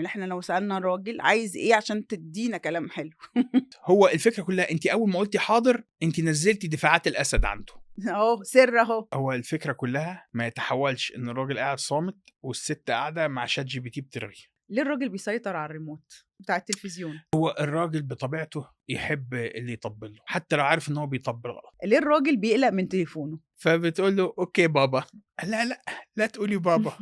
إحنا لو سألنا الراجل عايز إيه عشان تدّينا كلام حلو. هو الفكرة كلّها أنتِ أول ما قُلتِ حاضر، أنتِ نزّلتِ دفاعات الأسد عنده. أهو سِر أهو. هو الفكرة كلّها ما يتحوّلش إن الراجل قاعد صامت والست قاعدة مع ChatGPT بترغي. ليه الراجل بيسيطر على الريموت بتاع التلفزيون؟ هو الراجل بطبيعته يحب اللي يطبّل له، حتى لو عارف إن هو بيطبّل غلط. ليه الراجل بيقلق من تليفونه؟ فبتقول له: "أوكي بابا." لأ، لأ، لا تقولي بابا،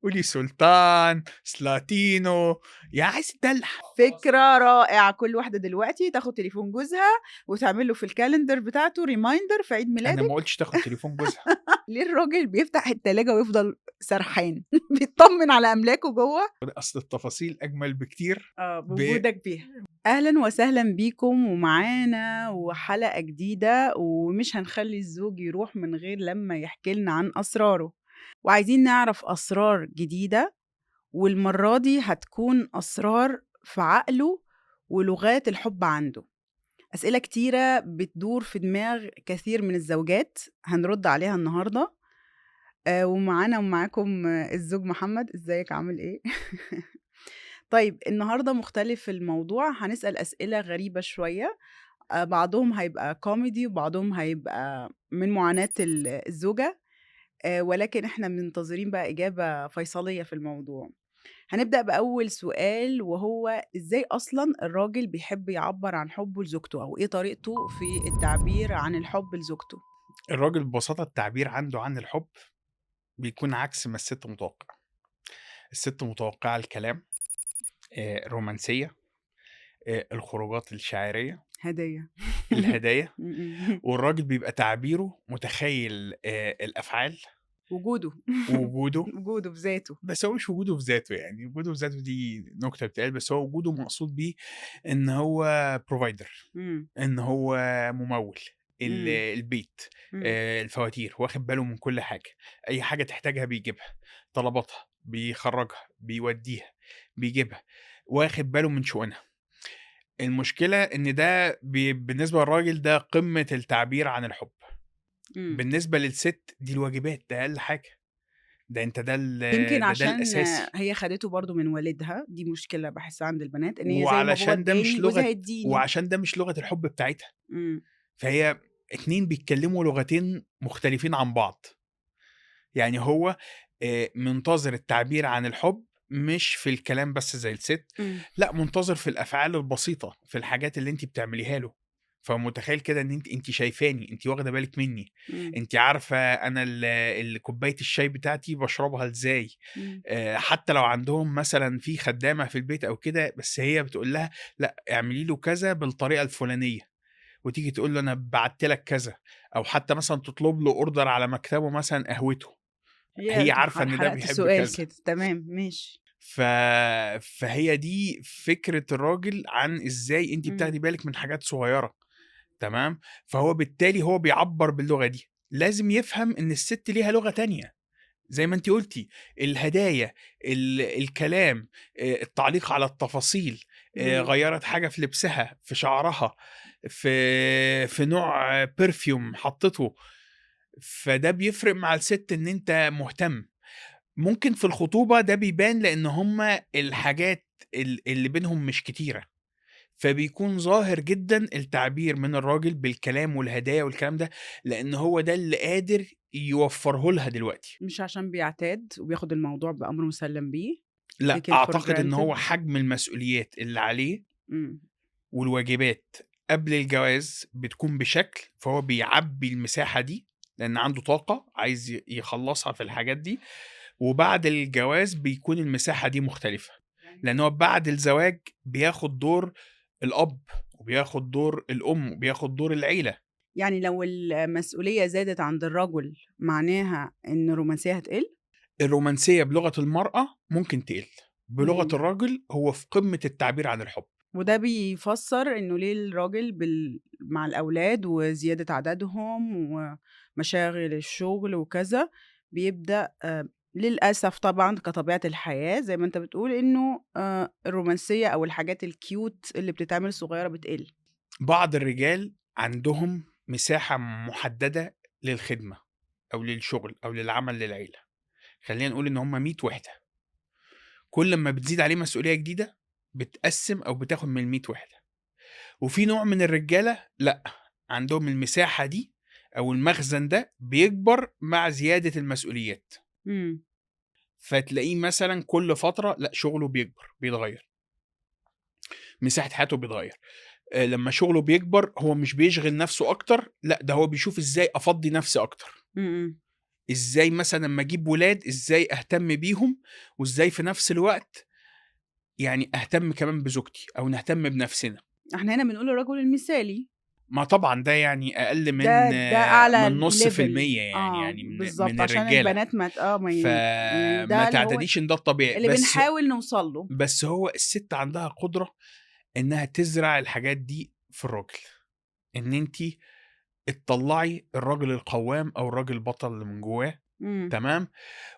قولي سلطان، سلاطينو، عايز تدلّع. فكرة رائعة، كل واحدة دلوقتي تاخد تليفون جوزها وتعمل له في الكالندر بتاعته reminder في عيد أنا ما ميلادِك. قُلتش تاخد تليفون جوزها. ليه الراجل بيفتح التلاجة ويفضل سرحان بيتطمن على أملاكه جوّه؟ أصل التفاصيل أجمل بكتير ب بوجودك فيها. أهلًا وسهلًا بيكم ومعانا وحلقة جديدة، ومش هنخلّي الزوج يروح من غير لمّا يحكي لنا عن أسراره، وعايزين نعرف أسرار جديدة، والمرّة دي هتكون أسرار في عقله ولغات الحب عنده. أسئلة كتيرة بتدور في دماغ كثير من الزوجات هنرُد عليها النهارده، ومعانا ومعاكم الزوج محمد، إزيك عامل إيه؟ طيب النهارده مختلف الموضوع، هنسأل أسئلة غريبة شوية، بعضهم هيبقى كوميدي وبعضهم هيبقى من معاناة الزوجة، ولكن إحنا منتظرين بقى إجابة فيصلية في الموضوع. هنبدأ بأول سؤال وهو إزاي أصلًا الراجل بيحب يعبّر عن حُبّه لزوجته، أو إيه طريقته في التعبير عن الحب لزوجته؟ الراجل ببساطة التعبير عنده عن الحب بيكون عكس ما الست متوقعة. الست متوقعة الكلام، الرومانسية، الخروجات الشاعرية، هدية. الهدايا، إمم، إمم. والراجل بيبقى تعبيره متخيّل الأفعال وجوده. ووجوده. وجوده بذاته. بس هو مش وجوده في ذاته، يعني وجوده في ذاته دي نكتة بتتقال، بس هو وجوده مقصود بيه إن هو provider، إمم، إن هو مموِّل إمم، البيت، إمم، الفواتير، واخد باله من كل حاجة، أي حاجة تحتاجها بيجيبها، طلباتها، بيخرّجها، بيودّيها، بيجيبها، واخد باله من شؤونها. المشكلة إن ده بالنسبة للراجل ده قمة التعبير عن الحب، إمم. بالنسبة للست دي الواجبات، ده أقل حاجة، ده أنت يمكن ده عشان الأساسي. هي خدته برضه من والدها، دي مشكلة باحسها عند البنات، إن هي زي ما بابا وعلشان ده مش ادّاني جوزي لغة هيدّيني. وعشان ده مش لغة الحب بتاعتها، إمم، فهي 2 بيتكلموا لغتين مختلفين عن بعض. يعني هو منتظر التعبير عن الحب مش في الكلام بس زي الست، إمم، لأ منتظر في الأفعال البسيطة، في الحاجات اللي أنتِ بتعمليها له. فمتخيل كده إن أنتِ شايفاني، أنتِ واخدة بالِك منّي، إمم، أنتِ عارفة أنا كوباية الشاي بتاعتي باشربها إزاي. إمم. حتى لو عندهم مثلًا في خدامة في البيت أو كده، بس هي بتقول لها لأ اعملي له كذا بالطريقة الفلانية، وتيجي تقول له أنا بعتّ لك كذا، أو حتى مثلًا تطلب له order على مكتبه مثلًا قهوته. هي هي عارفة إن ده حرقت بيحب السؤال كذا. كده، تمام ماشي. ف فهي دي فكرة الراجل عن إزاي أنتِ إمم، بتاخدي بالِك من حاجات صغيرة، تمام. فهو بالتالي هو بيعبّر باللغة دي، لازم يفهم إن الست ليها لغة تانية، زي ما أنتِ قُلتِ، الهدايا، الكلام، التعليق على التفاصيل، إمم. غيّرت حاجة في لبسها، في شعرها، في نوع perfume حطّته، فده بيفرق مع الست إن أنت مهتم. ممكن في الخطوبة ده بيبان لإن هُم الحاجات اللي بينهم مش كتيرة، فبيكون ظاهر جدًا التعبير من الراجل بالكلام والهدايا والكلام ده، لإن هو ده اللي قادر يوفّره لها دلوقتي. مش عشان بيعتاد وبياخد الموضوع بأمر مسلّم بيه، لأ، taken for أعتقد إن هو granted. حجم المسؤوليات اللي عليه إمم، والواجبات قبل الجواز بتكون بشكل، فهو بيعبّي المساحة دي، لإن عنده طاقة عايز يخلّصها في الحاجات دي، وبعد الجواز بيكون المساحة دي مختلفة، لإن هو بعد الزواج بياخد دور الأب، وبياخد دور الأم، وبياخد دور العيلة. يعني لو المسؤولية زادت عند الرجل معناها إن الرومانسية هتقل؟ الرومانسية بلغة المرأة ممكن تقِل، بلغة إمم. الراجل هو في قمة التعبير عن الحب. وده بيفسّر إنه ليه الراجل مع الأولاد وزيادة عددهم ومشاغل الشغل وكذا، بيبدأ للأسف طبعًا كطبيعة الحياة زي ما أنت بتقول إنه الرومانسية أو الحاجات الcute اللي بتتعمل صغيّرة بتقِل. بعض الرجال عندهم مساحة محددة للخدمة، أو للشغل، أو للعمل للعيلة. خلّينا نقول إن هم 100 وحدة، كل ما بتزيد عليه مسؤولية جديدة بتقسّم أو بتاخد من ال100 وحدة. وفي نوع من الرجالة لأ، عندهم المساحة دي أو المخزن ده بيكبر مع زيادة المسؤوليات، إمم. فتلاقيه مثلًا كل فترة لأ، شغله بيكبر، بيتغيّر، مساحة حياته بيتغيّر. لمّا شغله بيكبر هو مش بيشغل نَفْسه أكتر، لأ ده هو بيشوف إزاي أفضّي نَفْسي أكتر، إمم، إمم. إزاي مثلًا أمّا أجيب ولاد إزاي أهتم بيهم، وإزاي في نَفْس الوقت يعني أهتم كمان بزوجتي أو نهتم بنَفْسنا. إحنا هنا بنقول الرجل المثالي، ما طبعًا ده يعني أقل ده أعلى من نُص في level. المِيّة يعني من بالضبط، عشان الرجالة، البنات ما ت ما يعني فما ده اللي هو تعتاديش إن ده الطبيعي، اللي بنحاول نوصل له. بس هو السِت عندها قدرة إنها تزرع الحاجات دي في الراجل، إن أنتِ تطلّعي الراجل القوّام أو الراجل البطل اللي من جوّاه، إمم، تمام،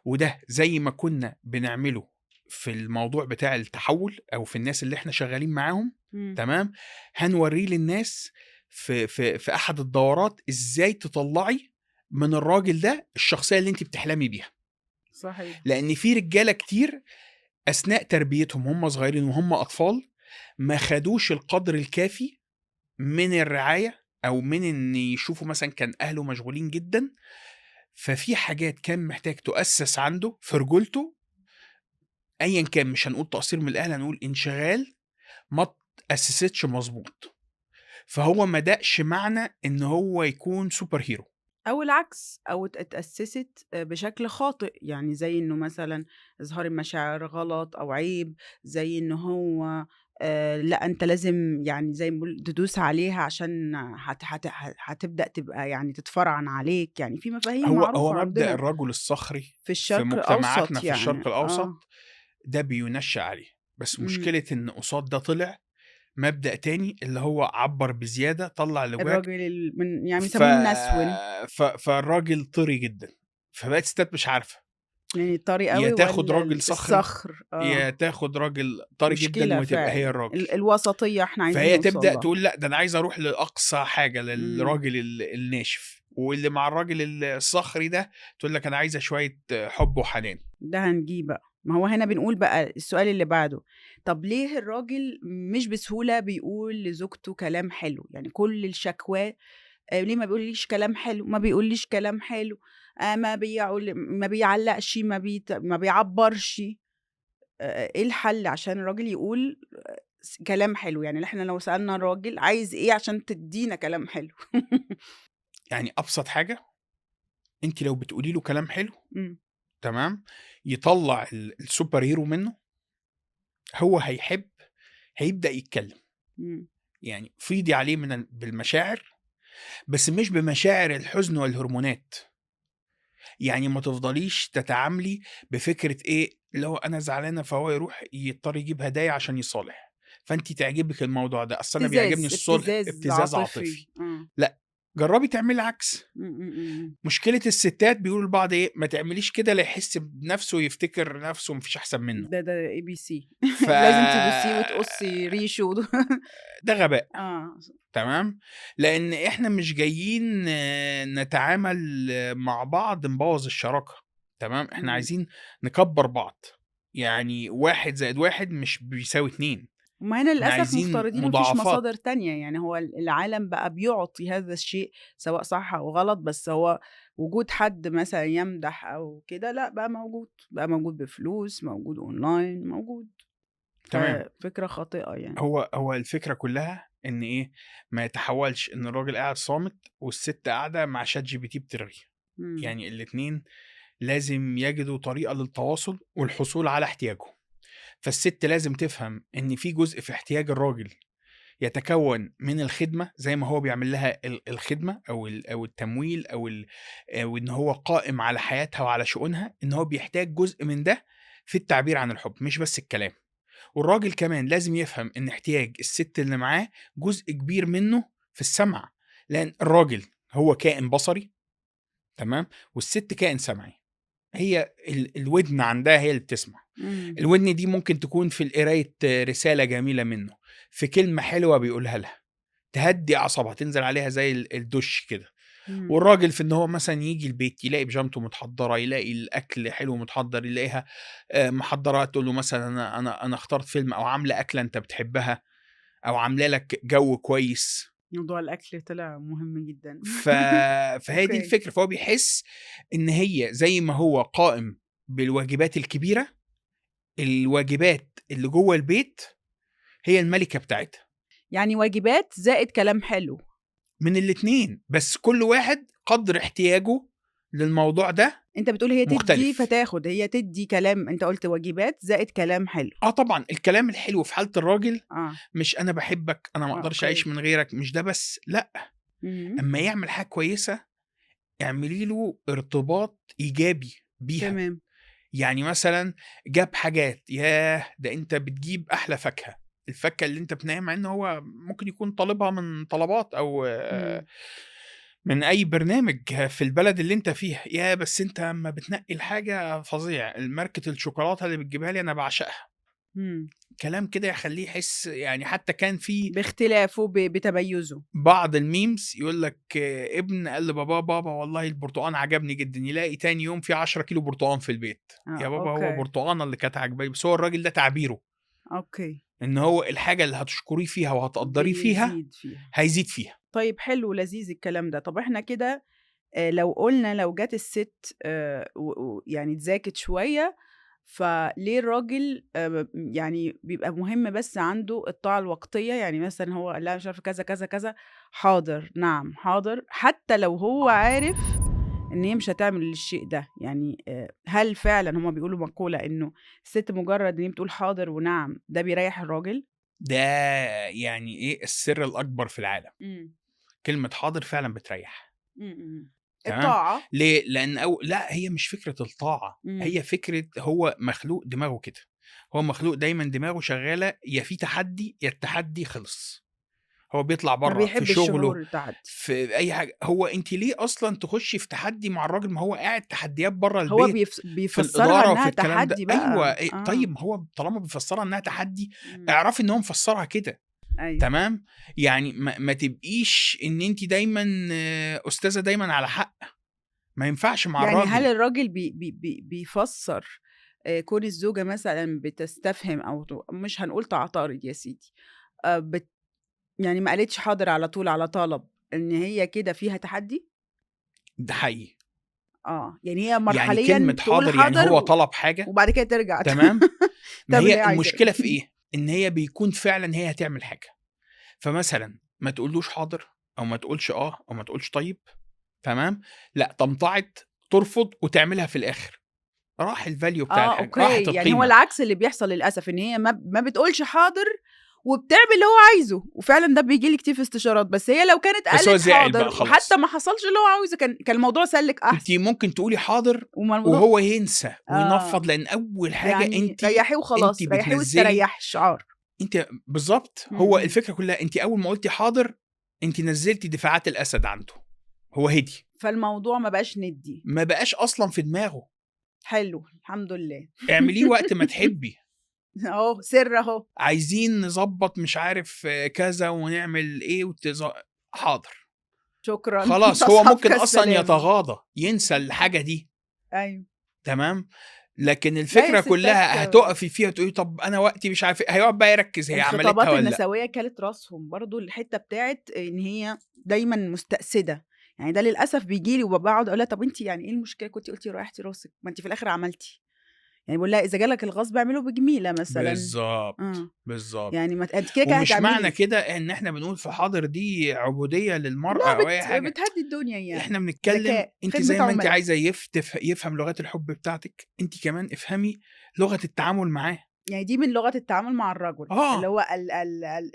وده زي ما كنا بنعمله في الموضوع بتاع التحوّل أو في الناس اللي إحنا شغّالين معاهم، إمم. تمام، هنورّيه للناس في أحد الدورات إزاي تطلّعي من الراجل ده الشخصية اللي أنتِ بتحلمي بيها، صحيح. لإن في رجالة كتير أثناء تربيتهم وهُم صغيرين وهُم أطفال ما خدوش القدر الكافي من الرعاية أو من إن يشوفوا مثلًا كان أهله مشغولين جدًا، ففي حاجات كان محتاج تُأسّس عنده في رجولته أيًا كان، مش هنقول تقصير من الأهل، هنقول انشغال ما اتأسستش مضبوط، فهو ما داقش معنى إن هو يكون super hero. أو العكس، أو اتأسست بشكل خاطئ، يعني زي إنه مثلًا إظهار المشاعر غلط أو عيب، زي إن هو لأ أنت لازم يعني زي ما بنقول تدوس عليها عشان هتبدأ تبقى يعني تتفرعن عليك، يعني في مفاهيم هو معروفة مبدأ عندنا الرجل الصخري في في الشرق مجتمعاتنا الأوسط في الشرق يعني، الأوسط ده بيُنشّأ عليه، بس إمم. مشكلة إن قصاد ده طلع مبدأ تاني اللي هو عبّر بزيادة، طلّع اللي جواك، الراجل يعني ف بيسموه منسون، فالراجل طري جدًا، فبقت الستات مش عارفة يعني طري يا أوي تاخد والّا راجل صخري، الصخر، يا تاخد راجل طري جدًا مشكلة وتبقى هي فعلًا، الراجل. الوسطية إحنا عايزين فهي نوصل تبدأ لها. تقول لأ، ده أنا عايزة أروح لأقصى حاجة، إمم. للراجل الناشف، واللي مع الراجل الصخري ده تقول لك أنا عايزة شوية حُب وحنان. ده هنجيه بقى، ما هو هنا بنقول بقى السؤال اللي بعده، طب ليه الراجل مش بسهولة بيقول لزوجته كلام حلو؟ يعني كل الشكوى ليه ما بيقوليش كلام حلو، ما بيقوليش كلام حلو، ما بيعلّقش، ما بيعبّرش، إيه الحل عشان الراجل يقول كلام حلو؟ يعني إحنا لو سألنا الراجل عايز إيه عشان تدّينا كلام حلو؟ يعني أبسط حاجة أنتِ لو بتقولي له كلام حلو، إمم، تمام، يطلّع الsuper hero منه، هو هيبدأ يتكلم، إمم، يعني فيضي عليه بالمشاعر، بس مش بمشاعر الحزن والهرمونات. يعني ما تفضليش تتعاملي بفكرة إيه، اللي هو أنا زعلانة فهو يروح يضطر يجيب هدايا عشان يصالح، فأنتِ تعجبِك الموضوع ده، أصل أنا بيعجبني الصلح، ابتزاز ابتزاز عاطفي، عاطفي، آه، لأ، جرّبي تعملي العكس. إمم، إمم، إمم، إمم. مشكلة الستات بيقولوا لبعض إيه، ما تعمليش كده لا يحس بنفسه ويفتكر نفسه ما فيش أحسن منه، ده ABC ف لازم تبوسيه وتقصي ريشه ده غباء. آه، تمام، لإن إحنا مش جايين نتعامل مع بعض نبوّظ الشراكة، تمام، إحنا إمم. عايزين نكبّر بعض، يعني 1+1 مش بيساوي 2، هُم هنا إحنا للأسف عايزين مفترضين ما فيش مضاعفات. مصادر تانية، يعني هو العالم بقى بيعطي هذا الشيء سواء صح أو غلط، بس هو وجود حد مثلًا يمدح أو كده لأ، بقى موجود بفلوس، موجود online، موجود، تمام، ففكرة خاطئة يعني. هو الفكرة كلّها إن إيه، ما يتحوّلش إن الراجل قاعد صامت والست قاعدة مع ChatGPT بترغي، إمم، يعني الاتنين لازم يجدوا طريقة للتواصل والحصول على احتياجهم، فالست لازم تفهم إن في جزء في احتياج الراجل يتكوّن من الخدمة، زي ما هو بيعمل لها الخدمة أو التمويل أو إن هو قائم على حياتها وعلى شؤونها، إن هو بيحتاج جزء من ده في التعبير عن الحُب، مش بس الكلام. والراجل كمان لازم يفهم إن احتياج الست اللي معاه جزء كبير منّه في السمع، لإن الراجل هو كائن بصري، تمام، والست كائن سمعي. هي الودن عندها هي اللي بتسمع. إمم، الودن دي ممكن تكون في قراية رسالة جميلة منّه، في كلمة حلوة بيقولها لها، تهدّي أعصابها، تنزل عليها زي الدُش كده، إمم. والراجل في إن هو مثلًا ييجي البيت يلاقي بيجامته متحضّرة، يلاقي الأكل حلو متحضّر، يلاقيها محضّرة تقول له مثلًا أنا اخترت فيلم أو عاملة أكلة أنت بتحبها أو عاملة لك جو كويس. موضوع الأكل طلع مهم جدًا. ف فهي دي أوكي. الفكرة، فهو بيحس إن هي زي ما هو قائم بالواجبات الكبيرة، الواجبات اللي جوّه البيت هي المَلِكة بتاعتها. يعني واجبات زائد كلام حلو. من الاتنين، بس كل واحد قدر احتياجه للموضوع ده أنت بتقول هي تدّي مختلف. فتاخد، هي تدّي كلام، أنت قُلت واجبات زائد كلام حلو. طبعًا الكلام الحلو في حالة الراجل آه. مش أنا باحبك، أنا ما أقدرش أعيش أوكي. من غيرك، مش ده بس، لأ، اهم. أمّا يعمل حاجة كويسة اعملي له ارتباط إيجابي بيها. تمام. يعني مثلًا جاب حاجات، ياه! ده أنت بتجيب أحلى فاكهة، الفاكهة اللي أنت مع إن هو ممكن يكون طالبها من طلبات أو إمم. من أي برنامج في البلد اللي أنت فيها، ياه! بس أنت أمّا بتنقي الحاجة فظيع، ماركة الشوكولاتة اللي بتجيبها لي أنا باعشقها. إمم. كلام كده يخلّيه يحس، يعني حتى كان في باختلافه بتميُّزه. بعض الmemes يقول لك ابن قال لباباه: "بابا والله البرتقان عجبني جدًا." يلاقي تاني يوم في 10 كيلو برتقان في البيت. يا بابا هو أوكي. برتقانة اللي كانت عاجباني، بس هو الراجل ده تعبيره، أوكي. إن هو الحاجة اللي هتشكريه فيها وهتقدّريه فيها بيزيد فيها. هيزيد فيها. طيب حلو لذيذ الكلام ده. طب إحنا كده لو قُلنا لو جات الست يعني اتذاكت شوية، فليه الراجل يعني بيبقى مهم بس عنده الطاعة الوقتية، يعني مثلًا هو قال لها مش عارفة كذا، كذا، كذا، حاضر، نعم، حاضر، حتى لو هو عارف إن هي مش هتعمل الشيء ده، يعني هل فعلًا هُم بيقولوا مقولة إنه الست مجرد إن هي بتقول حاضر ونعم ده بيريّح الراجل؟ ده يعني إيه السر الأكبر في العالم، إمم. كلمة حاضر فعلًا بتريّح. إمم. إمم. تمام، الطاعة. ليه؟ لأن لأ، هي مش فكرة الطاعة، إمم. هي فكرة هو مخلوق دماغه كده، هو مخلوق دايمًا دماغه شغالة يا في تحدي، يا التحدي خلص، هو بيطلع ما برّه في بيحبش شغله، شعور التعدي. في أي حاجة، هو أنتِ ليه أصلًا تخشي في تحدي مع الراجل؟ ما هو قاعد تحديات برّه هو البيت، في بيفسّرها الإدارة وفي إنها الكلام ده، تحدّي أيوه، بقى. طيب ما هو طالما بيفسّرها إنها تحدي، إمم. اعرفي إن هو مفسّرها كده. أيوه. تمام، يعني ما تبقيش إن أنتِ دايمًا أستاذة دايمًا على حق، ما ينفعش مع يعني هل الراجل. الراجل بيفسّر كون الزوجة مثلًا بتستفهم أو مش هنقول تعترض يا سيدي، بت يعني ما قالتش حاضر على طول على طلب، إن هي كده فيها تحدّي؟ ده حقيقي. يعني هي يعني كلمة مرحليًا تقول حاضر يعني حاضر هو طلب حاجة، وبعد كده ترجع تمام، ما تعمل اللي هي هي عايزاه. المشكلة في إيه، إن هي بيكون فعلًا هي هتعمل حاجة، فمثلًا ما تقولوش حاضر أو ما تقولش أو ما تقولش طيب، تمام، لأ تمتعض، ترفض وتعملها في الآخر، راح الvalue بتاع الحاجة، راحت أوكي، يعني هو القيمة. العكس اللي بيحصل للأسف، إن هي ما بتقولش حاضر وبتعمل اللي هو عايزه، وفعلًا ده بييجي لي كتير في استشارات، بس هي لو كانت بس هو قالت زعل حاضر بقى وحتى خلاص. ما حصلش اللي هو عاوزه كان الموضوع سَلِك أنتِ أحسن، ممكن تقولي حاضر وما الموضوع وهو ينسى وينفّض، آه، لأن أول حاجة يعني ريّحيه أنتِ وخلاص، ريّحيه بتنزّلي، واستريّحي الشعار. بالضبط، إمم. هو إمم. الفكرة كلّها أنتِ أول ما قُلتِ حاضر، أنتِ نزّلتِ دفاعات الأسد عنده، هو هدي، فالموضوع ما بقاش نِدّي. ما بقاش أصلًا في دماغه، حلو، الحمد لله. اعمليه وقت ما تحبّي، أهو سِر أهو. عايزين نضبّط مش عارف كذا ونعمل إيه حاضر، شكرًا. خلاص هو تصحى في ممكن أصلًا كالسلامة. يتغاضى، ينسى الحاجة دي، أيوه. تمام، لكن لا هي الفكرة الستات كلّها هتُقفي فيها وتقولي طَب أنا وقتي مش عارف إيه، هيقعد بقى يركّز هي عملتها الخطابات والّا لأ. النسوية كَلِت راسهم، برضه الحتّة بتاعة إن هي دايمًا مستأسدة، يعني ده للأسف بييجي لي وباقعد أقول لها طَب أنتِ يعني إيه المشكلة كنتِ قُلتِ ريّحتِ راسِك، ما أنتِ في الآخر عملتِ، يعني باقول لها إذا جالك الغصب اعمله بجميلة مثلًا. بالضبط، آه. بالضبط. يعني ما أنتِ كده، كده ومش معنى هتعملي. كده إن إحنا بنقول في حاضر دي عبودية لأ للمرأة أو أي حاجة، بتهدّي الدنيا إحنا يعني، بنتكلّم ذكاء، أنتِ خدمة زي ما أنتِ عُملا. عايزة يفهم لغات الحب بتاعتِك، أنتِ كمان افهمي لغة التعامل معاه. يعني دي من لغة التعامل مع الرجل، اللي آه، هو ال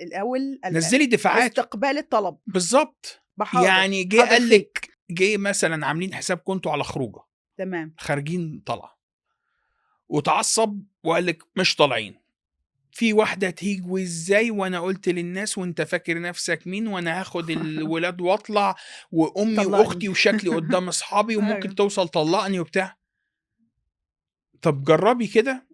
الأول نزّلي دفاعات، استقبال الطلب، بالضبط. بحاضر، يعني حاضر فيك. جه مثلًا عاملين حسابكم أنتم على خروجة، تمام. خارجين طلعة، واتعصّب وقال لِك مش طالعين. في واحدة تيجي وإزاي وأنا قُلت للناس وأنت فاكر نَفْسك مين وأنا هاخد الولاد وأطلع وأمي طلّقني. وأختي وشكلي قدّام أصحابي وممكن أيوه. توصل طلّقني وبتاع. طَب جرّبي كده،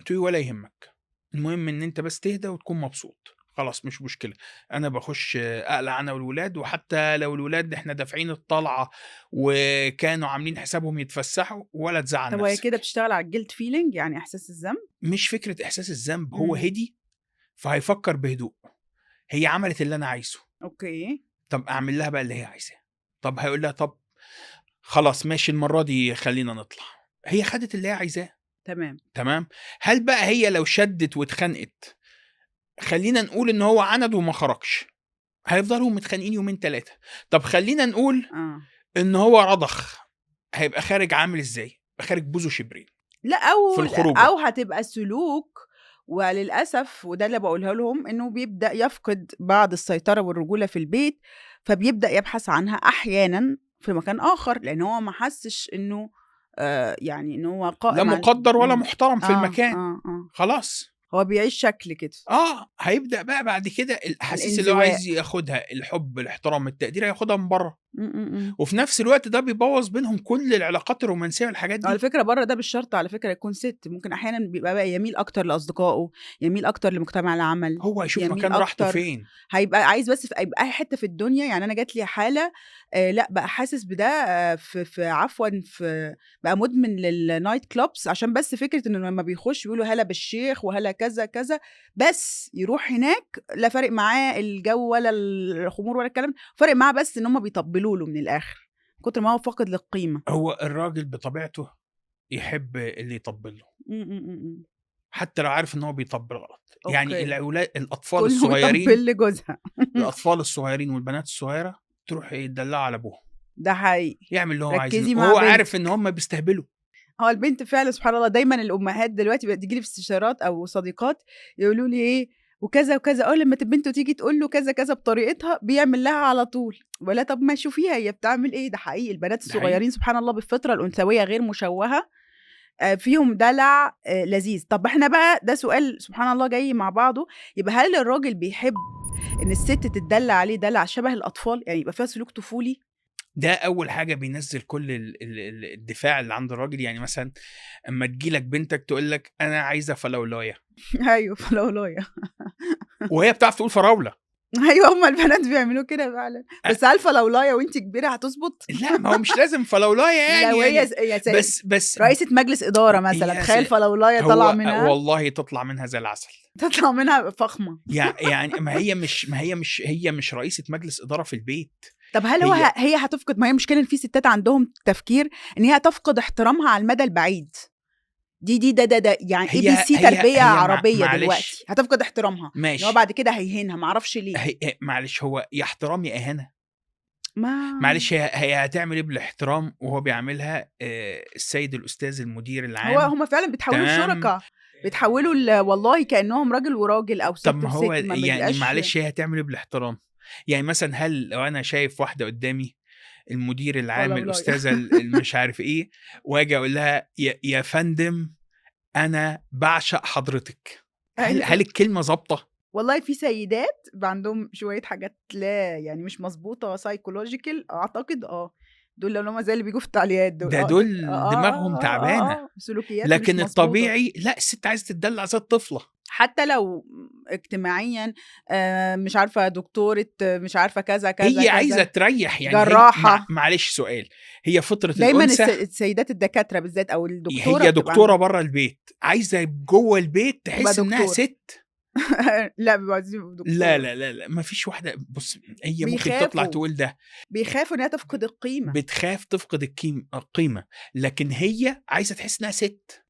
تقولي ولا يهمك، المهم إن أنت بس تهدى وتكون مبسوط. خلاص مش مشكلة، أنا باخش أقلع أنا والولاد، وحتى لو الولاد إحنا دافعين الطلعة وكانوا عاملين حسابهم يتفسحوا ولا تزعّل طب وهي كده نفسك. بتشتغل على الguilt feeling يعني إحساس الذنب؟ مش فكرة إحساس الذنب، هو إمم، هدي فهيفكّر بهدوء، هي عملت اللي أنا عايزه، أوكي، طب أعمل لها بقى اللي هي عايزاه، طب هيقول لها طب خلاص ماشي المرّة دي خلّينا نطلع، هي خدت اللي هي عايزاه، تمام، تمام. هل بقى هي لو شدِّت واتخانقت، خلّينا نقول إن هو عَنَد وما خرجش، هيفضلوا متخانقين يومين 3. طب خلّينا نقول آه. إن هو رضخ، هيبقى خارج عامل إزاي؟ يبقى خارج بوزه شبرين لأ في الخروجة. أو هتبقى سلوك وللأسف وده اللي باقوله لهم، إنه بيبدأ يفقد بعض السيطرة والرجولة في البيت، فبيبدأ يبحث عنها أحيانًا في مكان آخر، لإن هو ما حسّش إنه يعني إن هو لا قائم على مُقدّر ولا إمم. محترم في المكان، آه. خلاص. هو بيعيش شكل كده، هيبدأ بقى بعد كده الأحاسيس اللي هو الانزواء. عايز ياخدها، الحُب، الاحترام، التقدير، هياخدها من برّه، إمم. وفي نفس الوقت ده بيبوّظ بينهم كل العلاقات الرومانسية والحاجات وعلى دي. فكرة برّه ده مش شرط على فكرة يكون سِت، ممكن أحيانًا بيبقى بقى يميل أكتر لأصدقائه، يميل أكتر لمجتمع العمل، هو هيشوف يميل مكان راحته أكتر فين. هيبقى عايز بس يبقى أي حتّة في الدنيا يعني أنا جات لي حالة لأ بقى حاسس بده في عفوًا بقى مدمن للnight clubs عشان بس فكرة إنه لمّا بيخش بيقولوا هلا بالشيخ وهلا كذا، كذا، بس يروح هناك لا فارق معاه الجو ولا الخمور ولا الكلام ده، فارق معاه بس إن هُم بيطبلوا له من الآخر، من كتر ما هو فاقد للقيمة. هو الراجل بطبيعته يحب اللي يطبّل له، إمم. حتى لو عارف إن هو بيطبّل غلط. يعني أوكي. الأطفال كُلّه الصغيّرين، يطبّل لجوزها. الأطفال الصغيّرين والبنات الصغيّرة تروح يدلّعوا على أبوهم، ده حقيقي. يعمل اللي هو عايزينه، ركّزي مع وهو عارف إن بنتِك. هُم بيستهبلوا. هو البنت فعلًا سبحان الله دايمًا الأمهات دلوقتي بقت تيجي لي في استشارات أو صديقات يقولوا لي إيه وكذا، وكذا، أول لمّا بنته تيجي تقول له كذا، كذا بطريقتها بيعمل لها على طول. باقول لها: "طب ما شوفيها هي بتعمل إيه." ده حقيقي البنات ده حقيقي. الصغيّرين سبحان الله بالفطرة الأنثوية غير مشوّهة فيهم دلع لذيذ. طب إحنا بقى ده سؤال سبحان الله جاي مع بعضه، يبقى هل الراجل بيحب إن الست تتدلّع عليه دلع شبه الأطفال، يعني يبقى فيها سلوك طفولي؟ ده أول حاجة بينزّل كل الدفاع اللي عند الراجل. يعني مثلًا أمّا تيجي لك بنتك تقول لك أنا عايزة فلولاية، أيوه فلولاية. وهي بتعرف تقول فراولة. أيوه هُم البنات بيعملوا كده فعلًا، أ بس هل فلولاية وأنتِ كبيرة هتضبط؟ لأ، ما هو مش لازم فلولاية يعني، لو هي يعني يا بس رئيسة مجلس إدارة مثلًا، يا تخيّل فلولاية طالعة هو منها والله تطلع منها زي العسل. تطلع منها فخمة. يعني ما هي مش رئيسة مجلس إدارة في البيت. طب هل هو هي هي هتفقد ما هي المشكلة إن في ستات عندهم تفكير إن هي هتفقد احترامها على المدى البعيد، دي ده يعني هي ABC هي تربية هي عربية معلش، دلوقتي، هتفقد احترامها، إن هو ماشي. بعد كده هيهينها ما أعرفش ليه. معلش، هو يا احترام يا إهانة. ما معلش، هي هتعمل إيه بالاحترام وهو بيعاملها السيد الأستاذ المدير هو العام، هُم فعلًا بيتحولوا تمام. لشُركا، بيتحولوا والله كأنهم راجل وراجل أو طب ست ما هو وست، ما يعني بيبقاش معلش هي هتعمل إيه بالاحترام؟ يعني مثلًا هل لو أنا شايف واحدة قدّامي المدير العام، فلولاية. الأستاذة المش عارف إيه، وآجي أقول لها يا فندم أنا باعشق حضرتك، هل أيوه. الكلمة ضابطة؟ والله في سيدات بيبقى عندهم شوية حاجات لا يعني مش مضبوطة psychological أعتقد دول اللي هم زي اللي بييجوا في التعليقات دول دول دماغهم تعبانة. سلوكيات مش لكن مضبوطة. الطبيعي لأ، الست عايزة تتدلّع زي الطفلة. حتى لو اجتماعيًا مش عارفة دكتورة مش عارفة كذا، كذا، هي عايزة كذا، تريّح، يعني هي جراحة. معلش سؤال، هي فطرة دايمًا الأنثى، السيدات الدكاترة بالذات أو الدكتورة هي بتبقى دكتورة برّه البيت، عايزة جوّه البيت تبقى تحس إنها دكتورة. سِت. لأ بيبقوا عايزين يبقوا لا، دكتورة. لا، لا، لا، ما فيش واحدة بُص، هي ممكن تطلع بيخافوا، تقول ده، بيخافوا إن هي تفقد القيمة. بتخاف تفقد القيمة، لكن هي عايزة تحس إنها سِت.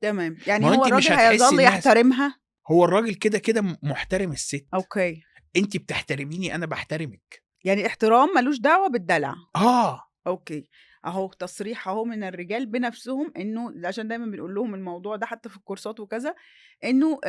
تمام. ما يعني هو هو أنتِ مش الراجل هتحسّي هيظل إنها يحترمها؟ هو الراجل كده محترم السِت، أوكي. أنتِ بتحترميني أنا باحترمِك. يعني احترام ما لوش دعوة بالدلع. آه، أوكي. أهو تصريح أهو من الرجال بنفسهم إنه عشان دايمًا بنقول لهم الموضوع ده حتى في الكورسات وكذا، إنه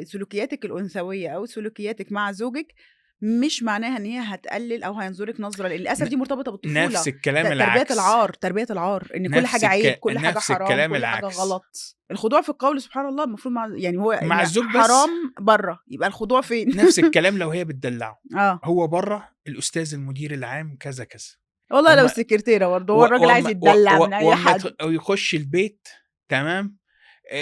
سلوكياتِك الأنثوية أو سلوكياتِك مع زوجِك مش معناها إن هي هتقلل أو هينظرِك نظرة لإن للأسف ن دي مرتبطة بالطفولة، نفس الكلام تربية العكس، العار، تربية العار، إن كل حاجة عيب، كل حاجة نفس حرام، الكلام كل حاجة العكس، غلط. الخضوع في القول سبحان الله المفروض يعني هو مع إن الزوج بس. حرام برّه، يبقى الخضوع فين؟ نفس الكلام لو هي بتدلّعه، آه. هو برّه الأستاذ المدير العام كذا، كذا. والله لو وأمّا السكرتيرة برضه، و هو الراجل عايز وأمّا و يتدلّع و من أي وأمّا حد. يخش البيت، تمام،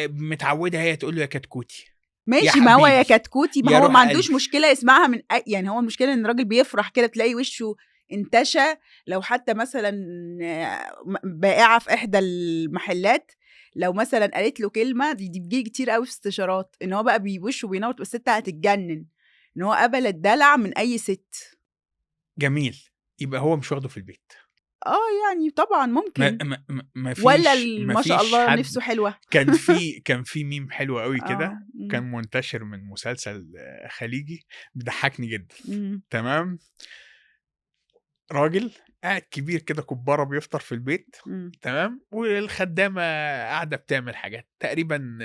متعوّدة هي تقول له يا كتكوتي، ماشي، ما هو يا حبيبي كتكوتي، ما يا هو روح ما عندوش قلبي. مشكلة يسمعها من يعني هو المشكلة إن الراجل بيفرح كده تلاقي وشه انتشى، لو حتى مثلًا بائعة في إحدى المحلات لو مثلًا قالت له كلمة دي بتيجي كتير أوي في استشارات، إن هو بقى وشه بينور تبقى الست هتتجنن، إن هو قبل الدلع من أي ست. جميل، يبقى هو مش واخده في البيت. يعني طبعًا ما ممكن، ما ما ما والّا فيش ما ما شاء فيش الله حد. نِفْسه حلوة. كان في meme حلو أوي آه، كده، كان منتشر من مسلسل خليجي بيضحّكني جدًا، إمم، تمام، راجل قاعد كبير كده كُبّارة بيفطر في البيت، إمم، تمام، والخدامة قاعدة بتعمل حاجات تقريبًا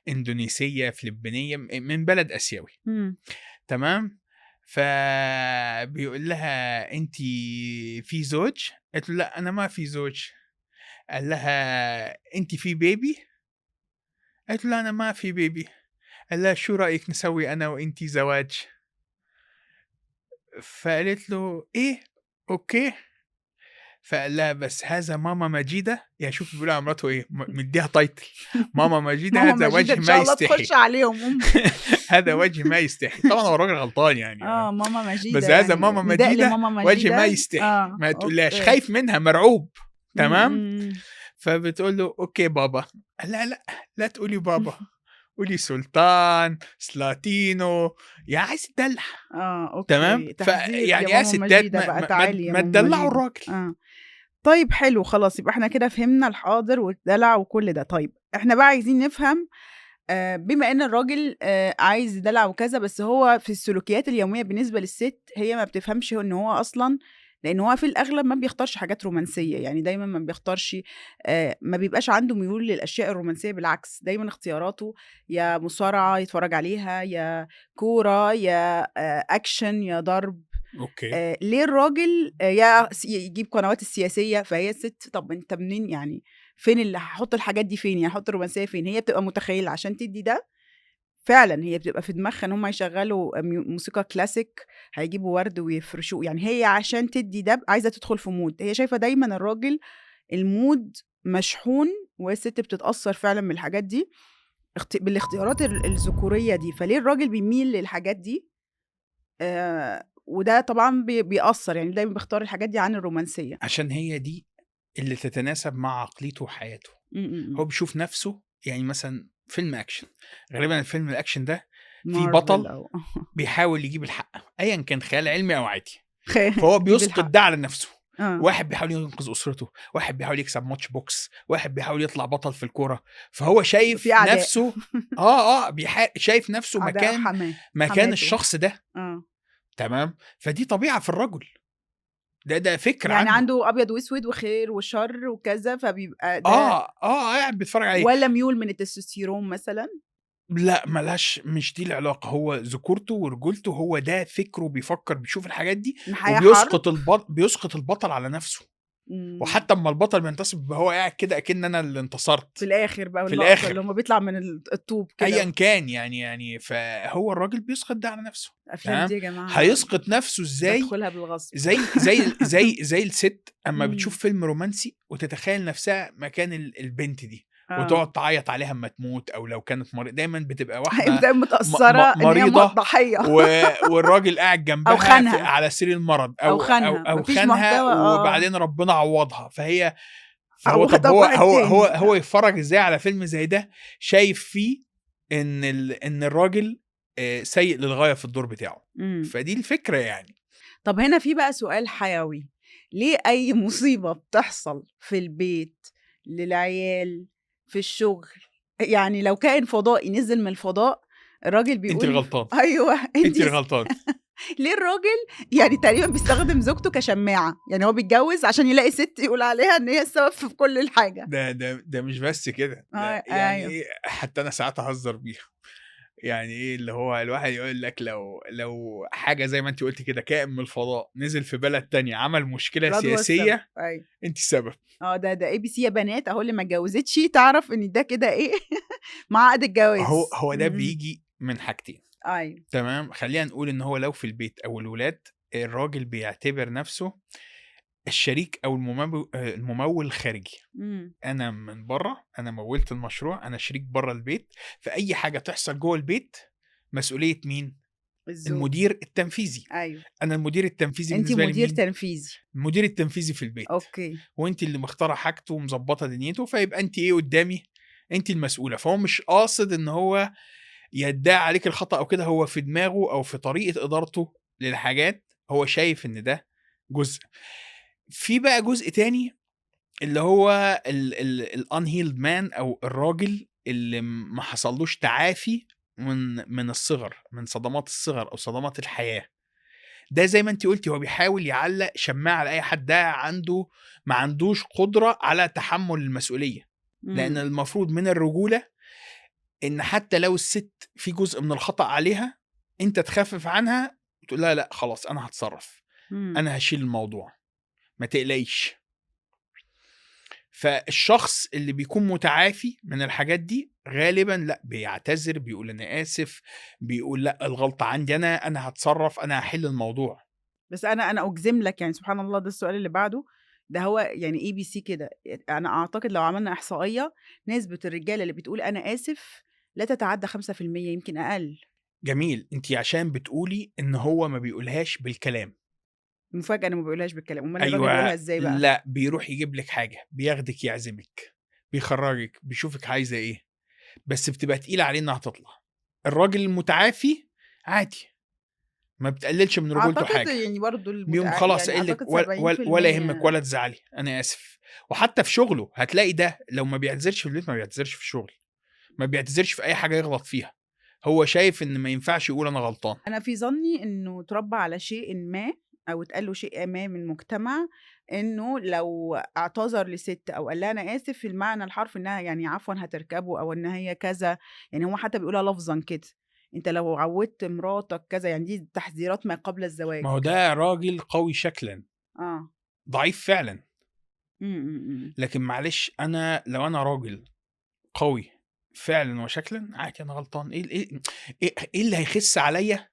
إندونيسية، فلبينية، من بلد آسيوي، إمم، تمام، فبيقول لها: "أنتِ في زوج؟" قالت له: "لأ، أنا ما في زوج." قال لها: "أنتِ في baby؟" قالت له: "لأ، أنا ما في baby." قال لها: "شو رأيِك نسوي أنا وأنتِ زواج؟" فقالت له: "إيه؟ أوكي." فقال لها: "بس هذا ماما مجيدة." يعني شوف بيقول على مراته إيه، مدّيها title "ماما مجيدة، ماما هذا ماجدة وجه إن ما شاء الله تخش يستحي." عليهم. هذا وجه ما يستحي. طبعًا هو الراجل غلطان يعني ماما مجيدة بس هذا يعني ماما نداء مجيدة، لماما وجه ما مجيدة، يستحي، ما تقولهاش، أوكي. خايف منها، مرعوب، إمم، تمام؟ إمم، فبتقول له: "أوكي بابا." قال لها: "لأ، لا تقولي بابا، قولي سلطان، سلاطينو." يعني عايز تدلّع. تمام، أوكي، تحذير يا فيعني يا ماما ستات مجيدة ما بقى، ما ما تعالي يا ما ماما تدلّعوا مجيدة، الراجل. طيب حلو خلاص، يبقى إحنا كده فهمنا الحاضر والدلع وكل ده. طيب إحنا بقى عايزين نفهم بما إن الراجل عايز يدلع وكذا، بس هو في السلوكيات اليومية بالنسبة للست هي ما بتفهمش إن هو أصلًا، لإن هو في الأغلب ما بيختارش حاجات رومانسية، يعني دايمًا ما بيختارش، ما بيبقاش عنده ميول للأشياء الرومانسية، بالعكس دايمًا اختياراته يا مصارعة يتفرج عليها، يا كورة، يا أكشن، يا ضرب. أوكي. ليه الراجل يا يجيب قنوات السياسية، فهي الست طَب أنت منين يعني، فين اللي هاحُط الحاجات دي فين، يعني هاحُط الرومانسية فين؟ هي بتبقى متخيلة عشان تدّي ده، فعلًا هي بتبقى في دماغها إن هُم يشغّلوا موسيقى كلاسيك، هيجيبوا وَرْد ويفرشوه، يعني هي عشان تدّي ده عايزة تدخل في mood، هي شايفة دايمًا الراجل الmood مشحون، وهي الست بتتأثّر فعلًا من الحاجات دي، بالاختيارات الذكورية دي، فليه الراجل بيميل للحاجات دي؟ وده طبعًا بيأثّر، يعني دايمًا بيختار الحاجات دي عن الرومانسية. عشان هي دي اللي تتناسب مع عقليته وحياته. إمم، إمم، هو إمم. بيشوف نَفْسه يعني مثلًا فيلم أكشن، غالبًا الفيلم الأكشن ده فيه مارفل بطل أو بيحاول يجيب الحق، أيًا كان خيال علمي أو عادي، خ فهو جيب بيسقط الحق. ده على نَفْسه. آه. واحد بيحاول ينقذ أسرته، واحد بيحاول يكسب ماتش بوكس، واحد بيحاول يطلع بطل في الكورة، فهو في شايف أعداء. نَفْسه شايف نَفْسه أعداء مكان حماته. الشخص ده، آه. تمام، فدي طبيعة في الرجل، ده فكر يعني عنده. عنده أبيض وأسود وخير وشر وكذا، فبيبقى ده قاعد بيتفرّج عليه. والّا ميول من التستوستيرون مثلًا؟ لأ، ما لهاش، مش دي العلاقة، هو ذكورته ورجولته هو ده فكره، بيفكّر، بيشوف الحاجات دي، الحياة حرب؟ بيسقط البطل على نَفْسه، إمم. وحتى أمّا البطل بينتصر بيبقى هو قاعد كده أكِن أنا اللي في انتصرت الآخر بقى في اللقطة اللي الآخر، هُم بيطلع من الطوب كده أيًا كان فهو الراجل بيسقط ده على نَفْسه، الأفلام تمام، دي يا جماعة هيسقط نَفْسه إزاي؟ بادخلها بالغصب. زي السِت أمّا إمم. بتشوف فيلم رومانسي وتتخيّل نَفْسها مكان البنت دي، آه. وتقعد تعيّط عليها أمّا تموت أو لو كانت دايمًا بتبقى هي واحدة بتبقى متأثّرة إن هي مريضة ضحية. والراجل قاعد أو جنبها خانها، على سرير المرض أو أو خانها، ما أو فيش خانها محتوى وبعدين ربنا عوّضها، طَب عوّضها هو بواحد هو هو تاني. هو يتفرّج إزاي على فيلم زي ده شايف فيه إن الراجل سيء للغاية في الدور بتاعه، إمم. فدي الفكرة يعني. طب هنا في بقى سؤال حيوي، ليه أي مصيبة بتحصل في البيت، للعيال، في الشغل، يعني لو كائن فضائي نزل من الفضاء، الراجل أنتِ بيقول الغلطانة، أيوه أنتِ أنتِ اللي غلطانة. ليه الراجل يعني تقريبًا بيستخدم زوجته كشماعة، يعني هو بيتجوّز عشان يلاقي ست يقول عليها إن هي السبب في كل الحاجة. ده مش بس كده، ده يعني أيوه. إيه، حتى أنا ساعات أهزّر بيها. يعني إيه، اللي هو الواحد يقول لك لو حاجة زي ما أنتِ قُلتِ كده، كائن من الفضاء نزل في بلد تانية عمل مشكلة الواد هو السبب، سياسية، أيوه. أنتِ السبب. ده ABC يا بنات أهو اللي ما اتجوّزتش تعرف إن ده كده إيه مع عقد الجواز. هو ده إمم. بييجي من حاجتين، أيوه. تمام، خلّينا نقول إن هو لو في البيت أو الولاد، الراجل بيعتبر نَفْسه الشريك أو الممول الخارجي. إمم. أنا من برّه، أنا موّلت المشروع، أنا شريك برّه البيت، فأي حاجة تحصل جوّه البيت مسؤولية مين؟ الزوج. المدير التنفيذي. أيوه. أنا المدير التنفيذي أنتِ بالنسبة لي مدير مين؟ تنفيذي. المدير التنفيذي في البيت، أوكي. وأنتِ اللي مختارة حاجته ومضبّطة دنيته، فيبقى أنتِ إيه قدّامي؟ أنتِ المسؤولة. فهو مش قاصد إن هو يدّعي عليكِ الخطأ أو كده، هو في دماغه أو في طريقة إدارته للحاجات هو شايف إن ده جزء. في بقى جزء تاني اللي هو الunhealed man أو الراجل اللي ما حصلوش تعافي من الصغر، من صدمات الصغر أو صدمات الحياة. ده زي ما أنتِ قُلتِ هو بيحاول يعلّق شماعة على أي حد، ده ما عندوش قدرة على تحمُّل المسؤولية. لأن إمم. المفروض من الرجولة إن حتى لو الست في جزء من الخطأ عليها، أنت تخفِّف عنها وتقول لها لأ خلاص أنا هاتصرّف، إمم. أنا هاشيل الموضوع، ما تقلقيش. فالشخص اللي بيكون متعافي من الحاجات دي غالبًا لأ، بيعتذر، بيقول أنا آسف، بيقول لأ الغلطة عندي أنا هاتصرّف، أنا هاحل الموضوع. بس أنا أُجزم لك يعني سبحان الله ده السؤال اللي بعده، ده هو يعني ABC كده، أنا أعتقد لو عملنا إحصائية نسبة الرجالة اللي بتقول أنا آسف لا تتعدى 5% يمكن أقل. جميل، أنتِ عشان بتقولي إن هو ما بيقولهاش بالكلام. المفاجأة إنه ما بيقولهاش بالكلام، أُمّال الراجل أيوه، بيقولها إزاي بقى؟ لأ، بيروح يجيب لِك حاجة، بياخدِك يعزمِك، بيخرّجِك، بيشوفِك عايزة إيه، بس بتبقى تقيلة عليه إنها تطلع. الراجل المتعافي عادي، ما بتقللش من رجولته أعتقد حاجة، يعني برضه بيقوم خلاص يعني قايل لِك أعتقد ولا يهمِّك 70%. ولا تزعلي، أنا آسف. وحتى في شغله هتلاقي ده لو ما بيعتذرش في البيت ما بيعتذرش في الشغل، ما بيعتذرش في أي حاجة يغلط فيها، هو شايف إن ما ينفعش يقول أنا غلطان. أنا في ظني إنه اتربى على شيء ما أو اتقال له شيء ما من المجتمع، إنه لو اعتذر لست أو قال لها أنا آسف المعنى الحرفي إنها يعني عفوًا هتركبه أو إن هي كذا، يعني هو حتى بيقولها لفظًا كده، أنت لو عودت مراتك كذا، يعني دي تحذيرات ما قبل الزواج. ما هو ده راجل قوي شكلًا، آه. ضعيف فعلًا. إمم. إمم. إمم. لكن معلش لو أنا راجل قوي فعلًا وشكلًا، عادي أنا غلطان، إيه اللي هيخِس عليَّ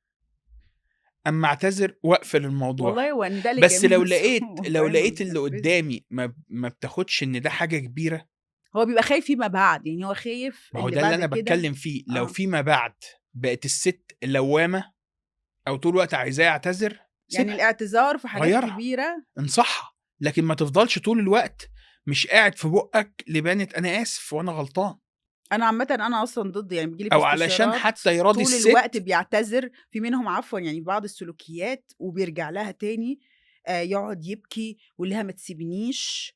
أمّا أعتذر وأقفل الموضوع. والله هو النداء بس للجميع مسموع فاهم، ما لو لقيت اللي بتنفذش. قدّامي ما بتاخدش إن ده حاجة كبيرة، هو بيبقى خايف فيما بعد، يعني هو خايف ما هو اللي ده اللي بعد أنا كده. باتكلّم فيه. لو آه. فيما بعد بقت الست لوّامة أو طول الوقت عايزاه يعتذر، يعني سيبها، الاعتذار في حاجات غيّرها، كبيرة. انصحها، لكن ما تفضلش طول الوقت مش قاعد في بُقّك لبانة أنا آسف وأنا غلطان. أنا عامةً أنا أصلًا ضد يعني بييجي لي في أو علشان استشارات حتى يراضي طول الوقت الست. بيعتذر، في منهم عفوًا يعني بعض السلوكيات وبيرجع لها تاني، يقعد يبكي ويقول لها ما تسيبينيش،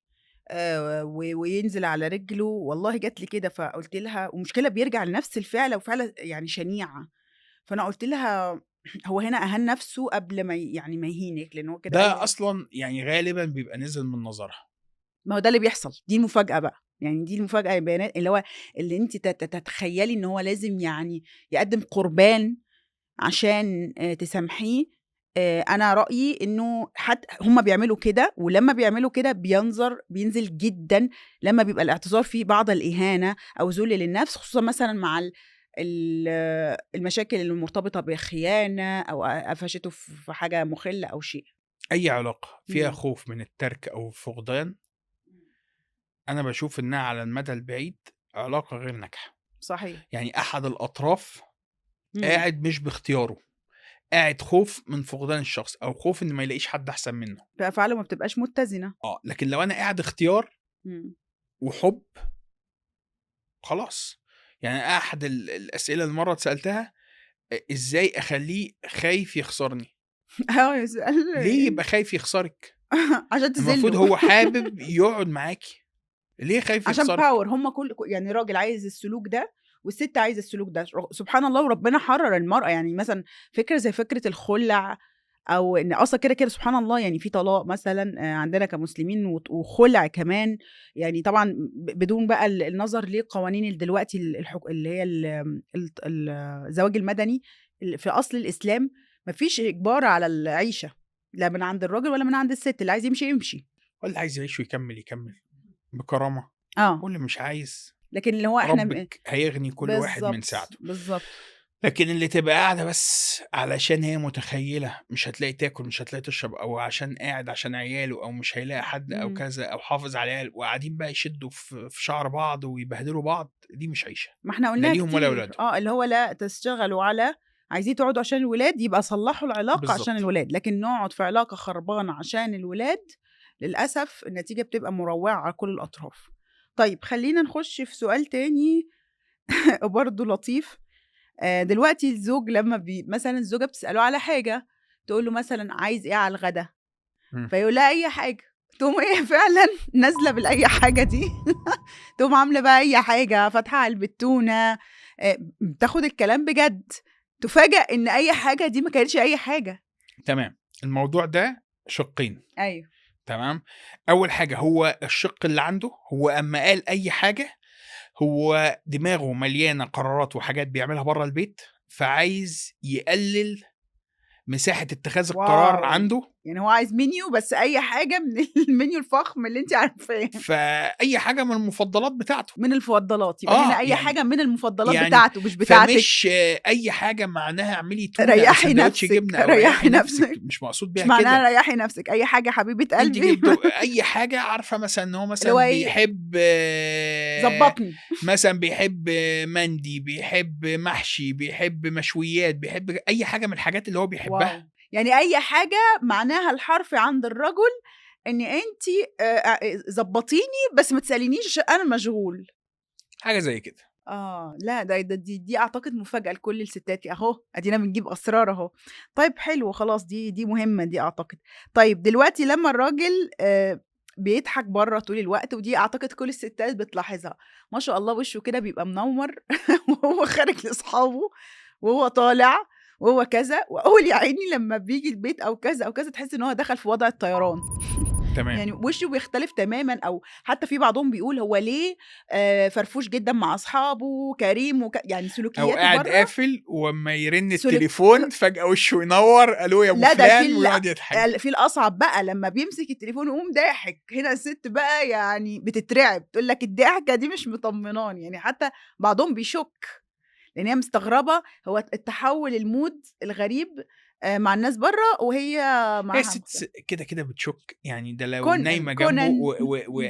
وينزل على رجله، والله جات لي كده فقُلت لها والمشكلة بيرجع لنفس الفعلة وفعلة يعني شنيعة، فأنا قُلت لها هو هنا أهان نفسه قبل ما يعني ما يهينِك، لأن هو كده قال ده لها أصلًا يعني غالبًا بيبقى نزل من نظرها. ما هو ده اللي بيحصل، دي المفاجأة بقى، يعني دي المفاجأة البيانات اللي هو اللي أنتِ تتخيلي إن هو لازم يعني يقدّم قربان عشان تسامحيه. أنا رأيي إنه هُم بيعملوا كده، ولمّا بيعملوا كده بينزل جدًا لمّا بيبقى الاعتذار فيه بعض الإهانة أو ذُل للنفس، خصوصًا مثلًا مع المشاكل المرتبطة بخيانة أو قفشته في حاجة مُخِلّة أو شيء. أي علاقة فيها إمم. خوف من الترك أو الفقدان، أنا باشوف إنها على المدى البعيد علاقة غير ناجحة. صحيح. يعني أحد الأطراف إمم. قاعد مش باختياره، قاعد خوف من فقدان الشخص أو خوف إن ما يلاقيش حد أحسن منه. فأفعاله ما بتبقاش متّزنة. لكن لو أنا قاعد اختيار إمم. وحُب، خلاص. يعني أحد الأسئلة اللي مرّة اتسألتها، إزاي أخلّيه خايف يخسرني؟ يسأل ليه يبقى خايف يخسرِك؟ عشان المفروض تذلّه. هو حابب يقعد معاكِ، ليه خايف عشان يخسرِك؟ power هم يعني الراجل عايز السلوك ده، والست عايزة السلوك ده، سبحان الله وربنا حرّر المرأة، يعني مثلًا فكرة زي فكرة الخُلّع أو إن أصلًا كده سبحان الله يعني في طلاق مثلًا عندنا كمسلمين وخُلع كمان، يعني طبعًا بدون بقى النظر لقوانين دلوقتي اللي هي الزواج المدني في أصل الإسلام ما فيش إجبار على العيشة، لا من عند الراجل ولا من عند الست، اللي عايز يمشي يمشي. واللي عايز يعيش ويكمّل، يكمّل بكرامة، آه. واللي مش عايز لكن اللي هو إحنا ربِّك هيغني كل واحد من بالضبط، سعته. بالضبط. لكن اللي تبقى قاعدة بس علشان هي متخيلة مش هتلاقي تاكل، مش هتلاقي تشرب، أو عشان قاعد عشان عياله، أو مش هيلاقي حد أو إمم. كذا، أو حافظ على العيال وقاعدين بقى يشدوا في شعر بعض ويبهدلوا بعض، دي مش عيشة، ما إحنا لا قُلناها ليهم ولا كتير، ولادهم. اللي هو لا تشتغلوا على عايزين تقعدوا عشان الولاد، يبقى صلّحوا العلاقة عشان بالضبط. الولاد، لكن نقعد في علاقة خربانة عشان الولاد، للأسف النتيجة بتبقى مروّعة على كل الأطراف. طيب خلّينا نخش في سؤال تاني برضه لطيف. دلوقتي الزوج لمّا مثلًا الزوجة بتسأله على حاجة، تقول له مثلًا عايز إيه على الغدا؟ إمم. فيقول لها أي حاجة، تقوم هي فعلًا نازلة بالأي حاجة دي، تقوم عاملة بقى أي حاجة، فاتحة علبة تونة، بتاخد الكلام بجد، تُفاجأ إن أي حاجة دي ما كانتش أي حاجة. تمام، الموضوع ده شقين. أيوه. تمام. أول حاجة هو الشق اللي عنده، هو أمّا قال أي حاجة، هو دماغه مليانة قرارات وحاجات بيعملها برّه البيت، فعايز يقلل مساحة اتخاذ القرار واو! عنده. يعني هو عايز menu بس أي حاجة من الmenu الفخم اللي أنتِ عارفاه، فأي حاجة من المفضلات بتاعته. من المفضلات، يبقى هنا أي يعني حاجة من المفضلات يعني بتاعته مش بتاعتِك. فمش أي حاجة معناها اعملي تونة أو ريّحي ساندوتش نفسِك، جبنة أو ريّحي ريّحي نفسِك، نفسِك، مش مقصود مش بيها كده. معناها ريّحي نفسِك، أي حاجة حبيبة أنتِ قلبي أي حاجة عارفة مثلًا إن هو اللي هو مثلًا إيه، بيحب ضبّطني. مثلًا بيحب مندي، بيحب محشي، بيحب مشويات، بيحب أي حاجة من الحاجات اللي هو بيحبها. واو! يعني أي حاجة معناها الحرفي عند الرجل إن أنتِ ضبّطيني بس ما تسألينيش عشان أنا مشغول. حاجة زي كده. لأ دي أعتقد مفاجأة لكل الستات أهو، أدينا بنجيب أسرار أهو. طيب حلو خلاص دي مهمة دي أعتقد. طيب دلوقتي لمّا الراجل بيضحك برّه طول الوقت ودي أعتقد كل الستات بتلاحظها، ما شاء الله وشه كده بيبقى منوّر وهو خارج لأصحابه وهو طالع وهو كذا، وأول يا عيني لمّا بييجي البيت أو كذا، أو كذا، تحسّي إن هو دخل في وضع الطيران. تمام. يعني وشه بيختلف تمامًا أو حتى في بعضهم بيقول هو ليه فرفوش جدًا مع أصحابه، كريم يعني أو سلوكياته قاعد برّه قافل وأمّا يرن سلوك التليفون فجأة وشه ينوّر، ألو يا أبو لا ده فلان ويقعد يضحك. في الأصعب بقى لمّا بيمسك التليفون ويقوم ضاحك، هنا الست بقى يعني بتترعب، تقول لك الضحكة دي مش مطمناني، يعني حتى بعضهم بيشُك، لإن هي مستغربة هو التحوّل الmood الغريب مع الناس برّه وهي هي معاها الست مختلف. كده، كده بتشُك، يعني ده لو نايمة جنبه كونان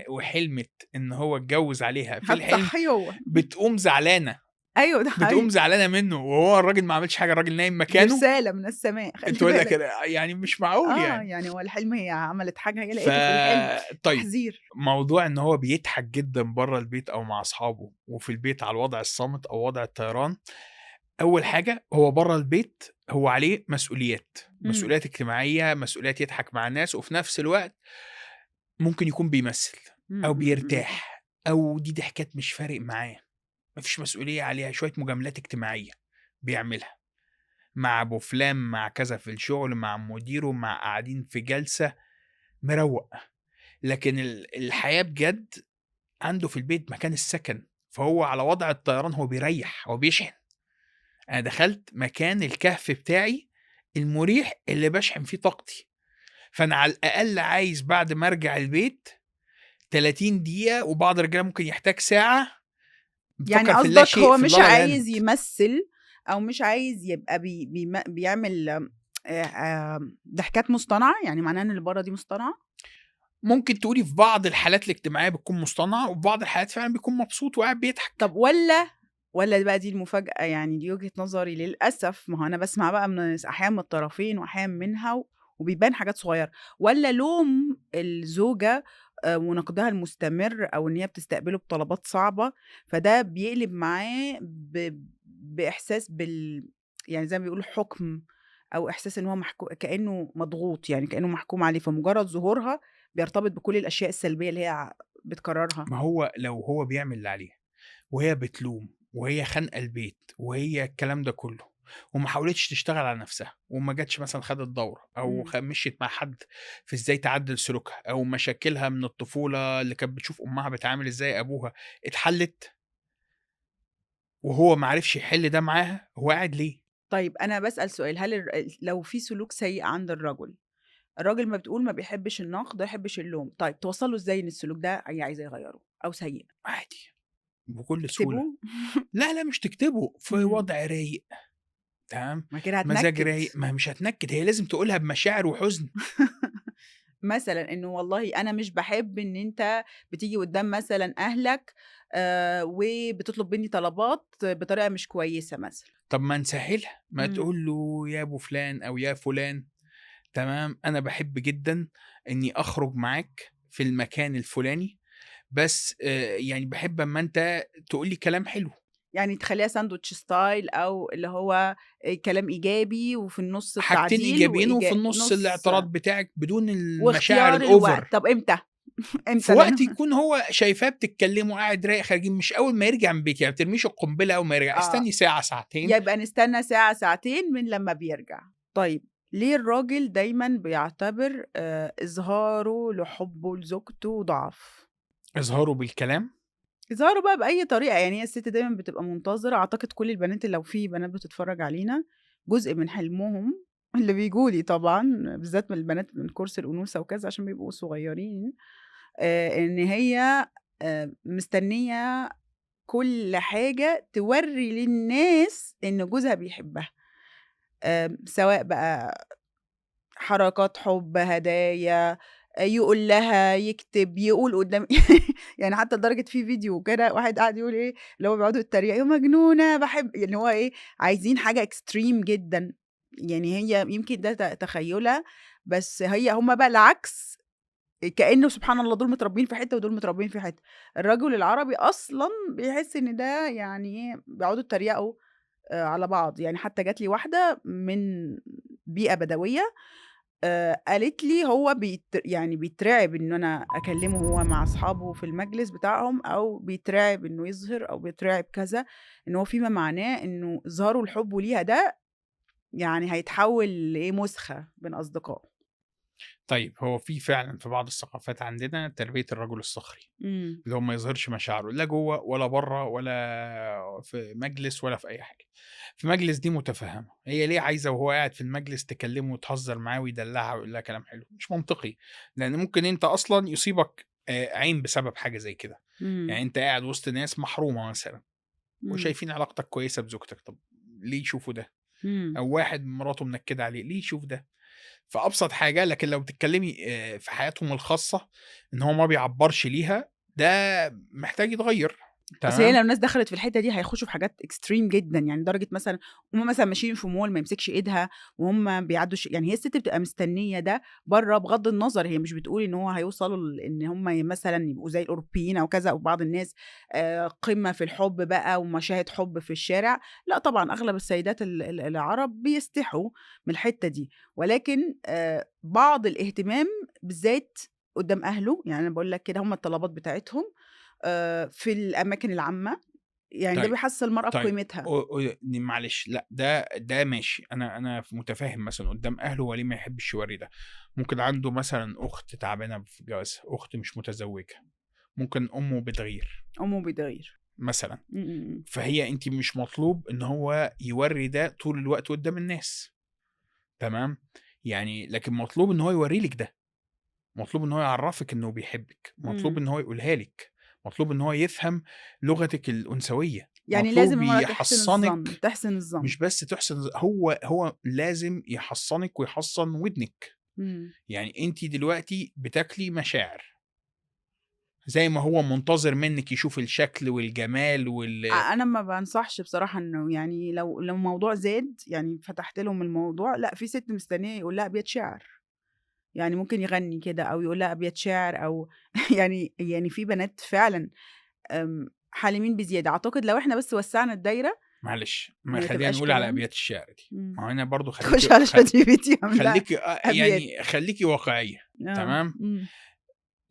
وحلمِت إن هو اتجوّز عليها في الحلم، هتصحّيه هو. بتقوم زعلانة، أيوه ده بتقوم حقيقي. زعلانة منّه وهو الراجل ما عملش حاجة، الراجل نايم دي مكانه. رسالة من السماء خلّي تقول لك بالك. يعني مش معقول يعني. يعني هو الحلم هي عملت حاجة هي ف لقيته في الحلم طيب، تحذير. موضوع إن هو بيضحك جدًا برّه البيت أو مع أصحابه، وفي البيت على الوضع الصامت أو وضع الطيران. أول حاجة هو برّه البيت هو عليه مسؤوليات، إمم. مسؤوليات اجتماعية، مسؤوليات يضحك مع الناس، وفي نفس الوقت ممكن يكون بيمثّل أو إمم. بيرتاح أو دي ضحكات مش فارق معاه، ما فيش مسؤولية عليها، شوية مجاملات اجتماعية بيعملها مع أبو فلان، مع كذا في الشغل، مع مديره، مع قاعدين في جلسة، مروّق. لكن الحياة بجد عنده في البيت مكان السكن، فهو على وضع الطيران هو بيريّح، هو بيشحن. أنا دخلت مكان الكهف بتاعي المريح اللي باشحن فيه طاقتي، فأنا على الأقل عايز بعد ما أرجع البيت 30 دقيقة، وبعض الرجالة ممكن يحتاج ساعة، يعني بيفكّر في قصدك اللاشيء هو في مش اللا لا عايز لاند. يمثّل أو مش عايز يبقى بيعمل ضحكات مصطنعة، يعني معناه إن اللي برّه دي مصطنعة؟ ممكن تقولي في بعض الحالات الاجتماعية بتكون مصطنعة، وفي بعض الحالات فعلًا بيكون مبسوط وقاعد بيضحك. طب والّا بقى دي المفاجأة يعني دي وجهة نظري للأسف، ما هو أنا باسمع بقى أحيانًا من الطرفين وأحيانًا منها وبيبان حاجات صغيرة، والّا لوم الزوجة ونقدها المستمر أو إن هي بتستقبله بطلبات صعبة، فده بيقلب معاه بإحساس يعني زي ما بيقولوا حُكم أو إحساس إن هو كإنه مضغوط، يعني كإنه محكوم عليه، فمجرد ظهورها بيرتبط بكل الأشياء السلبية اللي هي بتكررها. ما هو لو هو بيعمل اللي عليه وهي بتلوم وهي خانقة البيت وهي الكلام ده كله، وما حاولتش تشتغل على نفسها، وما جاتش مثلًا خدت دورة أو إمم. مشيت مع حد في إزاي تعدِّل سلوكها، أو مشاكلها من الطفولة اللي كانت بتشوف أمها بتعامل إزاي أبوها اتحلِّت، وهو ما عرفش يحل ده معاها، هو قاعد ليه؟ طيب أنا باسأل سؤال، هل لو في سلوك سيء عند الرجل، الراجل ما بتقول ما بيحبش النقد، ما بيحبش اللوم، طيب توصّل له إزاي إن السلوك ده هي عايزاه يغيّره أو سيء؟ عادي، بكل سهولة. تكتبه؟ لا، لا مش تكتبه، في إمم. وضع رايق، تمام، ما كده مزاج هتنكد. رايق، ما مش هتنكد، هي لازم تقولها بمشاعر وحزن. مثلا انه والله انا مش بحب ان انت بتيجي قدام مثلا اهلك وبتطلب مني طلبات بطريقه مش كويسه مثلا. طب ما نسهلها، ما امم تقول له يا ابو فلان او يا فلان، تمام، انا بحب جدا اني اخرج معاك في المكان الفلاني، بس يعني بحب اما انت تقول لي كلام حلو. يعني تخليها ساندوتش ستايل او اللي هو كلام ايجابي وفي النص حاجتين التعديل ايجابيين وفي النص نص الاعتراض بتاعك بدون المشاعر واختيار الوقت. الاوفر. طب امتى؟ في امتى اللي وقت انا يكون هو شايفاه بتتكلموا قاعد رايق خارجين، مش اول ما يرجع من بيت، يعني ما ترميش القنبله اول ما يرجع، اه استني ساعه ساعتين. يبقى نستنى ساعة ساعتين من لما بيرجع. طيب ليه الراجل دايما بيعتبر إظهاره لحبه لزوجته ضعف؟ اظهروا بالكلام. إظهاره بقى بأي طريقة. يعني هي الست دايما بتبقى منتظرة. أعتقد كل البنات اللي لو في بنات بتتفرج علينا جزء من حلمهم اللي بيجولي طبعا بالذات من البنات من كورس الأنوثة وكذا عشان بيبقوا صغيرين إن هي مستنية كل حاجة توري للناس إن جوزها بيحبها. سواء بقى حركات حُب، هدايا، يقول لها، يكتب، يقول قدّام يعني حتى لدرجة في فيديو كده واحد قاعد يقول إيه، اللي هو بيقعدوا يتريقوا يا مجنونة باحب يعني هو إيه، عايزين حاجة extreme جدًا. يعني هي يمكن ده تخيُّلها، بس هُم بقى العكس، كإنه سبحان الله دول متربيين في حتّة ودول متربيين في حتّة. الرجل العربي أصلًا بيحس إن ده يعني إيه، بيقعدوا يتريقوا على بعض. يعني حتى جات لي واحدة من بيئة بدوية قالت لي هو يعني بيترعب إن أنا أكلمه هو مع أصحابه في المجلس بتاعهم، أو بيترعب إنه يظهر، أو بيترعب كذا، إن هو فيما معناه إنه إظهاره لحبه ليها ده يعني هيتحول لإيه، مسخة بين أصدقائه. طيب هو في فعلا في بعض الثقافات عندنا تربيه الرجل الصخري، إمم، اللي هو ما يظهرش مشاعره لا جوه ولا بره ولا في مجلس ولا في اي حاجه. في مجلس دي متفهمه، هي ليه عايزه وهو قاعد في المجلس تكلمه وتهزر معاه ويدلعها ويقول لها كلام حلو؟ مش منطقي، لان ممكن انت اصلا يصيبك عين بسبب حاجه زي كده. إمم، يعني انت قاعد وسط ناس محرومه مثلا إمم، وشايفين علاقتك كويسه بزوجتك، طب ليه يشوفوا ده؟ إمم. او واحد مراته منكده عليه، ليه يشوف ده؟ فأبسط حاجة. لكن لو بتتكلمي في حياتهم الخاصة إن هو ما بيعبّرش ليها، ده محتاج يتغيّر، أصل هي تمام؟ لو الناس دخلت في الحتّة دي هيخشوا في حاجات extreme جدًا. يعني لدرجة مثلًا هُم مثلًا ماشيين في mall ما يمسكش إيدها وهُم بيعدّوا يعني هي الست بتبقى مستنية ده برّه. بغض النظر هي مش بتقول إن هو هيوصلوا إن هُم مثلًا يبقوا زي الأوروبيين أو كذا أو بعض الناس قمة في الحُب بقى ومشاهد حُب في الشارع. لأ طبعًا أغلب السيدات العرب بيستحوا من الحتّة دي. ولكن بعض الاهتمام بالذات قدّام أهله. يعني أنا باقول لك كده هُم الطلبات بتاعتهم في الأماكن العامة. يعني ده طيب، بيحسّس المرأة طيب بقيمتها. معلش، لأ ده ماشي، أنا متفهم مثلًا قدّام أهله هو ليه ما يحبش يورّي ده. ممكن عنده مثلًا أخت تعبانة في جوازها، أخت مش متزوجة، ممكن أمه بتغير أمه بتغير. مثلًا، إمم، إمم، إمم. فهي أنتِ مش مطلوب إن هو يورّي ده طول الوقت قدّام الناس، تمام؟ يعني لكن مطلوب إن هو يورّي لِك ده. مطلوب إن هو يعرّفِك إنه بيحبِّك، مطلوب إمم. إن هو يقولها لِك، مطلوب إن هو يفهم لغتِك الأنثوية، يعني لازم مطلوب المرأة تحسن الظن، يحصّنِك. تحسن الظن. مش بس تحسن هو لازم يحصّنِك ويحصّن ودنِك. إمم. يعني أنتِ دلوقتي بتاكلي مشاعر، زي ما هو منتظر منِّك يشوف الشكل والجمال أنا ما بانصحش بصراحة إنه يعني لو الموضوع زاد، يعني فتحت لهم الموضوع، لأ في سِت مستنية يقول لها أبيات شعر. يعني ممكن يغني كده أو يقول لها أبيات شعر أو يعني في بنات فعلًا حالمين بزيادة. أعتقد لو إحنا بس وسّعنا الدايرة معلش، ما ما خلّينا تبقاش نقول على كمان أبيات الشعر دي، إمم. ما هو هنا برضه تخش على ChatGPT اعمل خلّيكِ أبيات. يعني خلّيكِ واقعية، آه. تمام؟ إمم.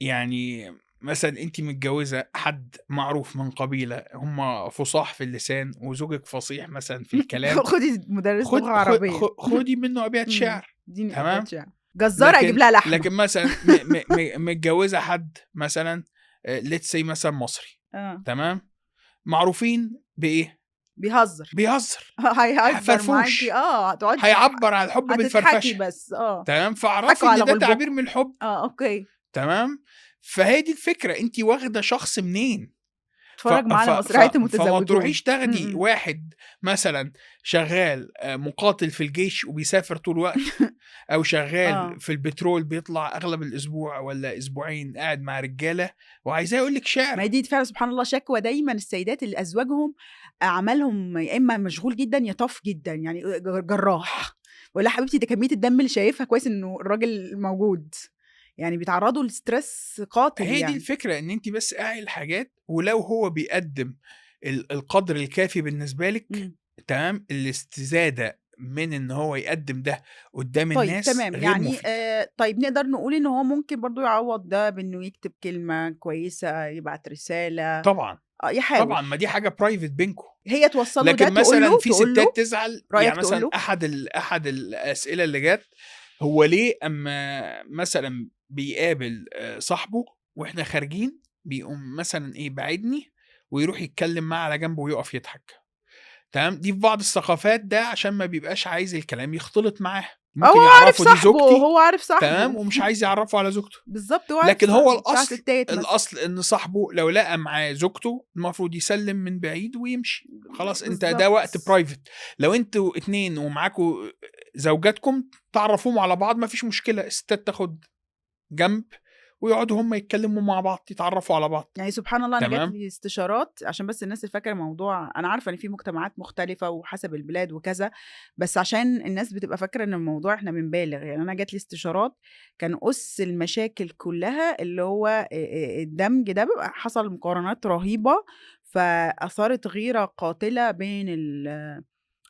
يعني مثلًا أنتِ متجوّزة حد معروف من قبيلة، هم فُصاح في اللسان وزوجِك فصيح مثلًا في الكلام، خدي مُدرِّس لغة عربية. خُدي منّه أبيات إمم. شعر، ادّيني أبيات تمام؟ شعر. جزّارة أجيب لها لحمة. لكن مثلًا متجوّزة حد مثلًا let's say مثلًا مصري، آه. تمام؟ معروفين بإيه؟ بيهزّر. بيهزّر، هيهزّر معاكِ فرفوش، هتقعدي هيعبّر عن الحب هتضحكي بالفرفشة، بس تمام؟ اضحكوا فاعرفي على إن ده تعبير غُلبكم. من الحب. أوكي. تمام، فهي دي الفكرة، أنتِ واخدة شخص منين؟ اتفرج معانا مسرحيه فما المتزوجون. تروحيش تاخدي م-م. واحد مثلا شغال مقاتل في الجيش وبيسافر طول الوقت، او شغال في البترول بيطلع اغلب الاسبوع ولا اسبوعين قاعد مع رجاله وعايزاه يقول لك ما شعر. هي دي فعلا سبحان الله شكوى دايما السيدات اللي ازواجهم اعمالهم يا اما مشغول جدا يا طاف جدا، يعني جراح، ولا حبيبتي ده كميه الدم اللي شايفها كويس انه الراجل موجود، يعني بيتعرضوا لستريس قاتل هي دي يعني. الفكره، ان انت بس قاعي الحاجات، ولو هو بيقدم القدر الكافي بالنسبه لك م. تمام، الاستزاده من ان هو يقدم ده قدام طيب الناس تمام، غير يعني مفيد. طيب نقدر نقول ان هو ممكن برضو يعوض ده بانه يكتب كلمه كويسه، يبعت رساله، طبعا يحاول طبعا، ما دي حاجه برايفت بينكم. هي توصل له ده، لكن مثلا في تقول له ستات تزعل، رايك، يعني تقول مثلا له احد الاسئله اللي جت، هو ليه اما مثلا بيقابل صاحبه واحنا خارجين بيقوم مثلا ايه بعدني ويروح يتكلم معاه على جنبه ويقف يضحك. تمام، دي في بعض الثقافات ده عشان ما بيبقاش عايز الكلام يختلط معاه، هو ممكن عارف يعرفه دي صاحبه، زوجتي هو عارف تمام، صاحبه ومش عايز يعرفه على زوجته. بالظبط، هو عارف لكن هو صاحبه بتاع الاصل، ستات مثلا. الاصل ان صاحبه لو لقى معاه زوجته المفروض يسلم من بعيد ويمشي، خلاص انت ده بالظبط. وقت برايفت. لو انتوا اتنين ومعاكوا زوجاتكم تعرفوهم على بعض ما فيش مشكله، الستات تاخد جنب ويقعدوا هم يتكلموا مع بعض يتعرفوا على بعض. يعني سبحان الله، انا جات تمام، لي استشارات، عشان بس الناس اللي فاكره الموضوع، انا عارفه ان في مجتمعات مختلفه وحسب البلاد وكذا، بس عشان الناس بتبقى فاكره ان الموضوع احنا بنبالغ. يعني انا جات لي استشارات كان المشاكل كلها اللي هو الدمج ده بيبقى حصل مقارنات رهيبه، فاثارت غيره قاتله بين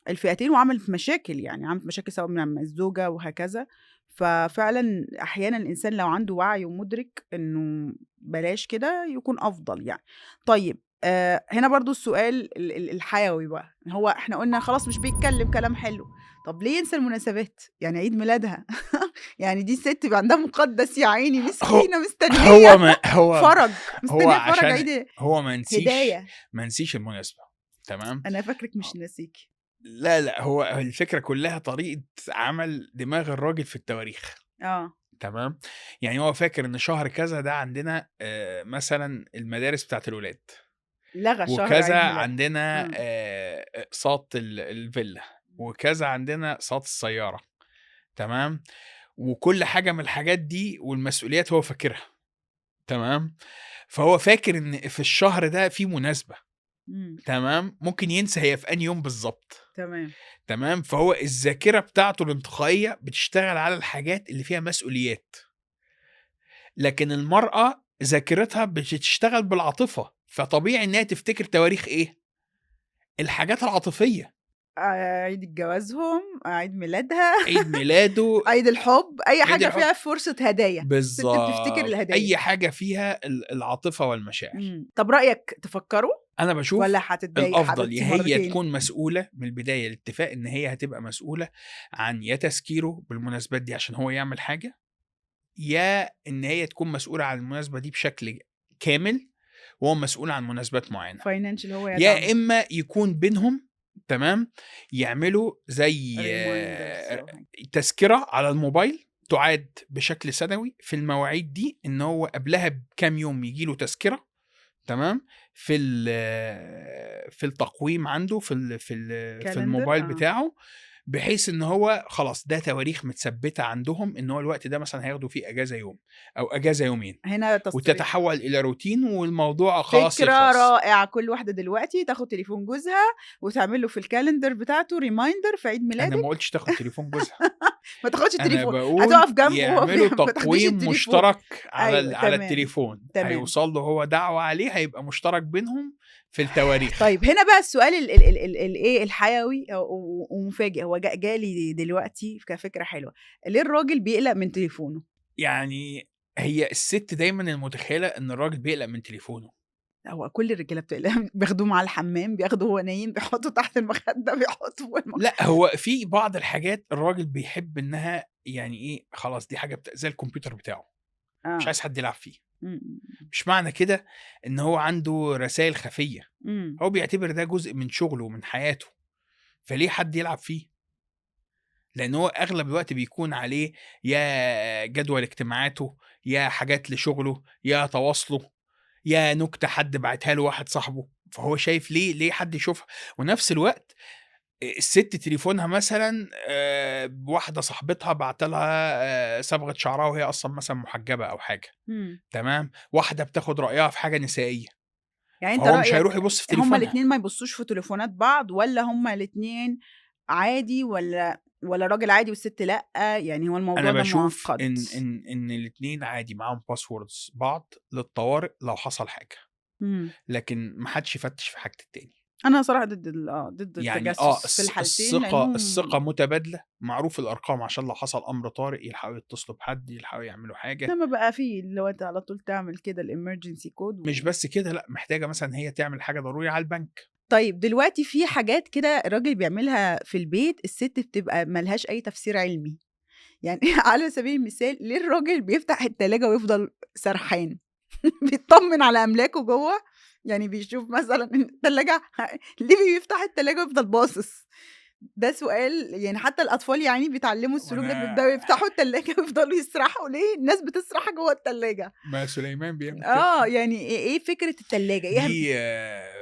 الفئتين، وعملت مشاكل، يعني عملت مشاكل سواء من الزوجة وهكذا. ففعلا أحيانا الإنسان لو عنده وعي ومدرك إنه بلاش كده يكون أفضل يعني. طيب هنا برضو السؤال الحيوي بقى، هو احنا قلنا خلاص مش بيتكلم كلام حلو، طب ليه ينسى المناسبات؟ يعني عيد ميلادها يعني دي ست بيبقى عندها مقدس يا عيني، هو مسكينة مستنية هو ما هو فرج، هو مستنية فرج عشان عيد هو ما نسيش، هداية. ما نسيش المناسبه. تمام، أنا فاكرك مش ناسيكي. لا لا، هو الفكره كلها طريقه عمل دماغ الراجل في التواريخ. اه تمام، يعني هو فاكر ان شهر كذا ده عندنا مثلا المدارس بتاعت الولاد، لغى شهر وكذا عيد ميلادها. عندنا إمم. اقساط الفيلا، وكذا عندنا اقساط السياره. تمام، وكل حاجه من الحاجات دي والمسؤوليات هو فاكرها. تمام، فهو فاكر ان في الشهر ده في مناسبه. إمم. تمام، ممكن ينسى هي في انهي يوم بالظبط. تمام. تمام، فهو الذاكره بتاعته الانتقائيه بتشتغل على الحاجات اللي فيها مسؤوليات، لكن المرأة ذاكرتها بتشتغل بالعاطفة، فطبيعي إنها تفتكر تواريخ إيه؟ الحاجات العاطفية، عيد جوازهم، عيد ميلادها، عيد ميلاده، عيد الحب، أي عيد حاجة الحب، فيها فرصة هدايا، الست بتفتكر بالضبط، الهدايا. أي حاجة فيها العاطفة والمشاعر. طب رأيك تفكّروا أنا باشوف والّا هتتضايق الأفضل حبيبتي يا هي مرّتين؟ تكون مسؤولة من البداية، الاتفاق إن هي هتبقى مسؤولة عن يا تذكيره بالمناسبات دي عشان هو يعمل حاجة، يا إن هي تكون مسؤولة عن المناسبة دي بشكل كامل وهو مسؤول عن مناسبات معينة. financial هو يا يدعم إما يكون بينهم تمام، يعملوا زي reminders أو حاجة. تذكرة على الموبايل تُعاد بشكل سنوي في المواعيد دي، إن هو قبلها بكام يوم ييجي له تذكرة. تمام، في التقويم عنده في calendar الموبايل بتاعه، بحيث إن هو خلاص ده تواريخ متثبتة عندهم إن هو الوقت ده مثلًا هياخدوا فيه أجازة يوم أو أجازة يومين، هنا وتتحول إلى روتين والموضوع خلاص فكرة يخلص. رائعة، كل واحدة دلوقتي تاخد تليفون جوزها وتعمل له في الكالندر بتاعته reminder في عيد أنا ما ميلادِك. قُلتش تاخد تليفون جوزها. ما تاخدش أنا التليفون، باقول هتقف جنبه وهو يعملوا ما تاخديش تقويم التليفون. مشترك أيوه على تمام، التليفون، تمام. هيوصل له هو دعوة عليه هيبقى مشترك بينهم في التواريخ. طيب هنا بقى السؤال الإيه الحيوي ومفاجئ، هو جالي دلوقتي كفكرة حلوة، ليه الراجل بيقلق من تليفونه؟ يعني هي الست دايمًا المتخيلة إن الراجل بيقلق من تليفونه. هو كل الرجالة بتقلق بياخدوه معاه الحمام، بياخدوه وهو نايم، بيحطّه تحت المخدة، بيحطّه فوق لأ، هو في بعض الحاجات الراجل بيحب إنها يعني إيه، خلاص دي حاجة زي الكمبيوتر بتاعه، مش آه. عايز حد يلعب فيه. إمم، إمم، مش معنى كده إن هو عنده رسايل خفية، إمم. هو بيعتبر ده جزء من شغله ومن حياته، فليه حد يلعب فيه؟ لأن هو أغلب الوقت بيكون عليه يا جدول اجتماعاته، يا حاجات لشغله، يا تواصله، يا نكتة حد بعتها له واحد صاحبه، فهو شايف ليه حد يشوفها. ونفس الوقت الست تليفونها مثلًا واحدة صاحبتها باعتة لها صبغة شعرها وهي أصلًا مثلًا محجبة أو حاجة، إمم. تمام، واحدة بتاخد رأيها في حاجة نسائية، يعني أنت فهو مش رأيك هيروح يبُص في هُم تليفونها. الاتنين ما يبصّوش في تليفونات بعض، والّا هُم الاتنين عادي، والّا الراجل عادي والست لأ؟ يعني هو أنا الموضوع ده باشوف مُعقّد. إن الاتنين عادي معاهم passwords بعض للطوارئ لو حصل حاجة، إمم. لكن ما حدش يفتش في حاجة التاني. أنا صراحة ضد ضد يعني التجسُّس في الحالتين، الثقة لإنهم متبادلة، معروف الأرقام عشان لو حصل أمر طارئ يلحقوا يتصلوا بحد، يلحقوا يعملوا حاجة. لمّا بقى في اللي هو أنت على طول تعمل كده الemergency code مش بس كده لأ، محتاجة مثلًا هي تعمل حاجة ضروري على البنك. طيب دلوقتي في حاجات كده الراجل بيعملها في البيت، الست بتبقى ما لهاش أي تفسير علمي. يعني على سبيل المثال، ليه الراجل بيفتح التلاجة ويفضل سرحان؟ بيطمن على أملاكه جوّه، يعني بيشوف مثلًا إن التلاجة ليه بيفتح التلاجة ويفضل باصص؟ ده سؤال، يعني حتى الأطفال يعني بيتعلموا السلوك ده، وأنا بيبدأوا يفتحوا التلاجة ويفضلوا يسرحوا، ليه الناس بتسرح جوّه التلاجة؟ ما سليمان بيعمل كده. يعني إيه فكرة التلاجة؟ دي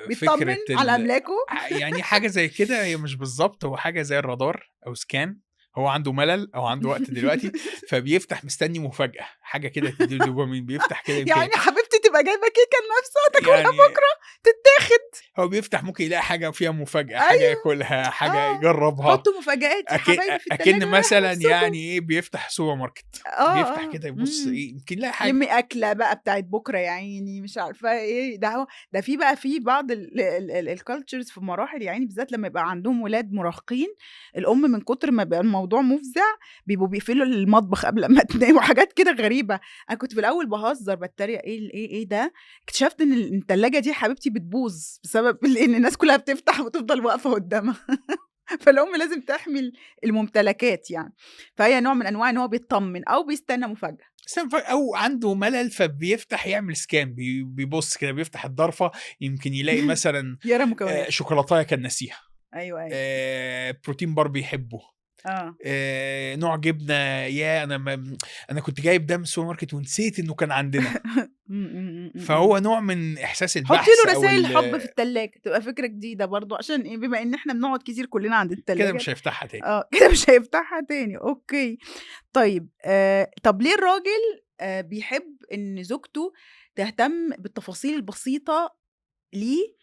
بيتطمن فكرة على أملاكه؟ يعني حاجة زي كده، هي مش بالضبط، هو حاجة زي الرادار أو scan. هو عنده ملل أو عنده وقت دلوقتي، فبيفتح مستني مفاجأة، حاجة كده تدّي له دوبامين، بيفتح كده يا يمكن عيني حبيبتي تبقى جايبة كيكة لنفسها تاكلها يعني بكرة تتاخد. هو بيفتح ممكن يلاقي حاجة فيها مفاجأة، حاجة أيوه. ياكلها، حاجة آه. يجرّبها. حطّوا مفاجآت يا حبايبي في أكِن التلاجة لا يروح مثلًا نفسكم. يعني إيه، بيفتح سوبر ماركت، بيفتح آه. كده يبُص إمم. إيه، يمكن يلاقي حاجة. يرمي أكلة بقى بتاعة بُكرة يا عيني، مش عارفة إيه، ده في بقى في بعض الcultures في مراحل يا عيني، بالذات لمّا يبقى عندهم ولاد مراهقين، الأم من كتر ما بقى الموضوع مُفزع، بيبقوا بيقفلوا المطبخ قبل أمّا تنام وحاجات كده غريبة. أنا كنت في الأول باهزر باتريق إيه ده، اكتشفت إن التلاجة دي يا حبيبتي بتبوظ بسبب إن الناس كلّها بتفتح وتفضل واقفة قدّامها. فالأم لازم تحمي الممتلكات يعني، فهي نوع من أنواع إن هو بيتطمن أو بيستنى مفاجأة. أو عنده ملل فبيفتح يعمل scan بيبُص كده، بيفتح الضرفة يمكن يلاقي مثلًا يقرا مكونات. شوكولاتاية كان ناسيها، أيوه، أيوه. بروتين بار بيحبه، آه. نوع جبنة ياه! أنا كنت جايب ده من السوبر ماركت ونسيت إنه كان عندنا. إمم. فهو نوع من إحساس حُطّي البحث له أو رسايل حُب في التلاجة، تبقى فكرة جديدة برضه، عشان إيه، بما إن إحنا بنقعد كتير كلّنا عند كده التلاجة. مش هيفتحها تاني. كده مش هيفتحها تاني، أوكي. طيب طب ليه الراجل بيحب إن زوجته تهتم بالتفاصيل البسيطة ليه،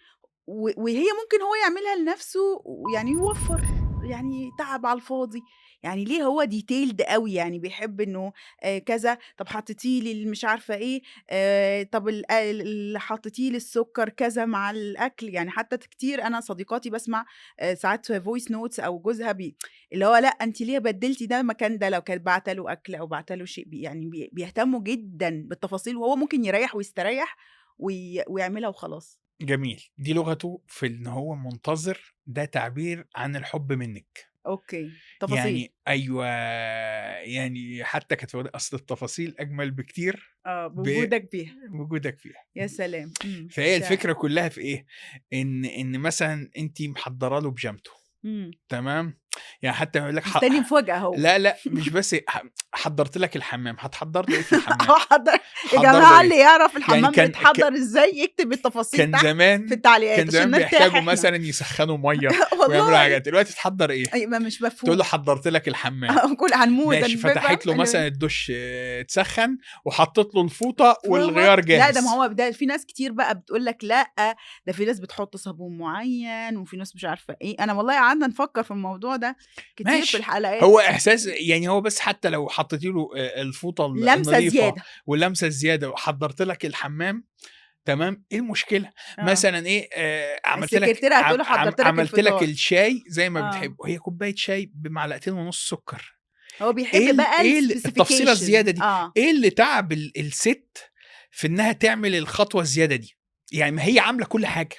وهي ممكن هو يعملها لنفسه ويعني يوفّر يعني تعب على الفاضي؟ يعني ليه هو detailed أوي، يعني بيحب إنه كذا، طب حطيتِ لي مش عارفة إيه، طب حطيتِ لي السُكّر كذا مع الأكل. يعني حتى كتير أنا صديقاتي باسمع ساعات voice notes أو جوزها اللي هو لأ أنتِ ليه بدّلتِ ده مكان ده، لو كانت باعتة له أكل أو باعتة له شيء يعني بيهتموا جدًا بالتفاصيل، وهو ممكن يريّح ويستريّح ويعملها وخلاص. جميل، دي لغته في إن هو منتظر ده تعبير عن الحب منِّك. أوكي. تفاصيل. يعني أيوه، يعني حتى كانت أصل التفاصيل أجمل بكتير بوجودك بيها. بوجودك فيها. يا سلام! فهي ده الفكرة كلّها في إيه، إن مثلًا أنتِ محضّرة له بيجامته، إمم. تمام، يعني حتى يقول لك مستني مفاجأة أهو. لا، لأ، مش بس حضّرت لك الحمام، هتحضّر له إيه في الحمام؟ آه حضر يا حضّر له جماعة اللي إيه؟ يعرف يعني الحمام بيتحضّر إزاي يكتب التفاصيل كان تحت في زمان التعليقات عشان بيحتاجوا نرتاح إحنا. مثلًا يسخّنوا مَيّة ويعملوا والله. حاجات، دلوقتي تحضّر إيه؟ ما مش تقول له مفهوم. حضّرت لك الحمام. هنموت ماشي، فاهم فتحت له مثلًا الدُش اتسخّن وحطّيت له الفوطة والغيار لأ ده ما جاهز. هو ده في ناس كتير بقى بتقول لك لأ، ده في ناس بتحط صابون معيّن، وفي ناس مش عارفة إيه. أنا والله قعدنا نفكّر في الموضوع ده كتير في ماشي، الحلقات. هو إحساس يعني هو بس حتى لو حطيتِ له الفوطة لمسة النضيفة زيادة. واللمسة الزيادة وحضّرت لك الحمام، تمام، إيه المشكلة؟ آه. مثلًا إيه، عملت لك السكرتيرة هتقول له حضّرت لك عملت لك الفطار. الشاي زي ما بتحب، آه. وهي كوباية شاي بمعلقتين ونُص سُكّر. هو بيحب بقى إيه التفصيلة الspecification. الزيادة دي، آه. إيه اللي تعب السِت في إنها تعمل الخطوة الزيادة دي؟ يعني ما هي عاملة كل حاجة.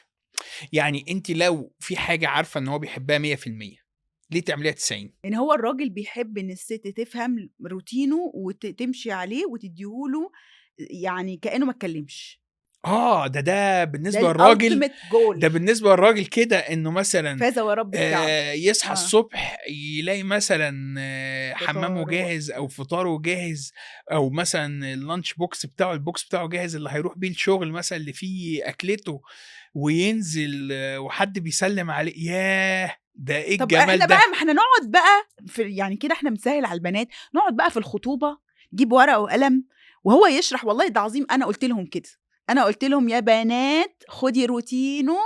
يعني أنتِ لو في حاجة عارفة إن هو بيحبها 100% ليه تعمليها 90؟ يعني هو الراجل بيحب إن الست تفهم روتينه تمشي عليه وتدّيه له يعني كإنه ما اتكلمش. ده ده بالنسبة للراجل، الultimate goal. ده بالنسبة للراجل كده إنه مثلًا فاز ورب الكعبة. يصحى آه. الصبح يلاقي مثلًا حمامه فطار جاهز أو فطاره جاهز، أو مثلًا الlunch box بتاعه الbox بتاعه جاهز اللي هيروح بيه الشغل مثلًا اللي فيه أكلته، وينزل وحد بيسلم عليه، ياه! ده إيه طب إحنا الجمال بقى ده! ما إحنا نقعد بقى يعني كده إحنا بنسهِّل على البنات، نقعد بقى في الخطوبة نجيب ورقة وقلم وهو يشرح. والله ده عظيم، أنا قُلت لهم كده، أنا قُلت لهم: "يا بنات خُدي روتينه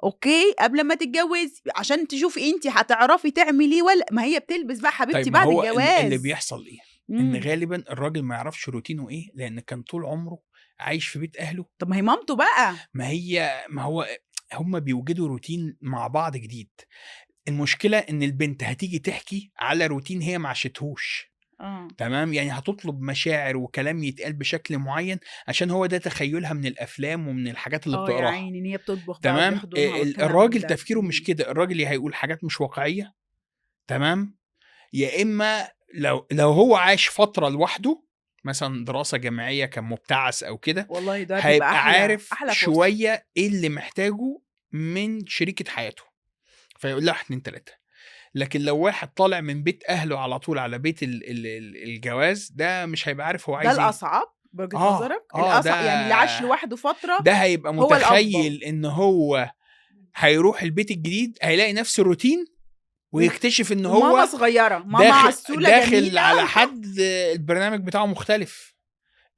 أوكي، قبل ما تتجوّزي، عشان تشوفي أنتِ هتعرفي تعملي والّا". ما هي بتلبس بقى حبيبتي طيب ما بعد هو اللي الجواز. بيحصل إيه، إن إمم. غالبًا الراجل ما يعرفش روتينه إيه، لإن كان طول عمره عايش في بيت أهله. طب ما هي مامته بقى. ما هو هم بيوجدوا روتين مع بعض جديد. المشكلة إن البنت هتيجي تحكي على روتين هي ما عاشتهوش، آه. تمام، يعني هتطلب مشاعر وكلام يتقال بشكل معين عشان هو ده تخيلها من الأفلام ومن الحاجات اللي يا بتقراها، عيني إن هي بتطبخ بقى تمام. وبيحضنها والكلام الراجل ده. تفكيره مش كده، الراجل يا هيقول حاجات مش واقعية، تمام، يا إما لو هو عاش فترة لوحده مثلًا دراسة جامعية كان مبتعث أو كده، والله ده بيبقى هيبقى أحلى، عارف أحلى فرصة. شوية إيه اللي محتاجه من شريكة حياته، فيقول لها 1، 2، 3. لكن لو واحد طالع من بيت أهله على طول على بيت الجواز، ده مش هيبقى عارف هو ده عايز إيه. الأصعب بوجهة نظرك؟ ده يعني اللي عاش لوحده فترة ده هيبقى هو الأفضل. متخيّل إن هو هيروح البيت الجديد هيلاقي نفس الروتين، ويكتشف إن وماما هو صغيرة، ماما عسولة داخل جميلة. على حد البرنامج بتاعه مختلف،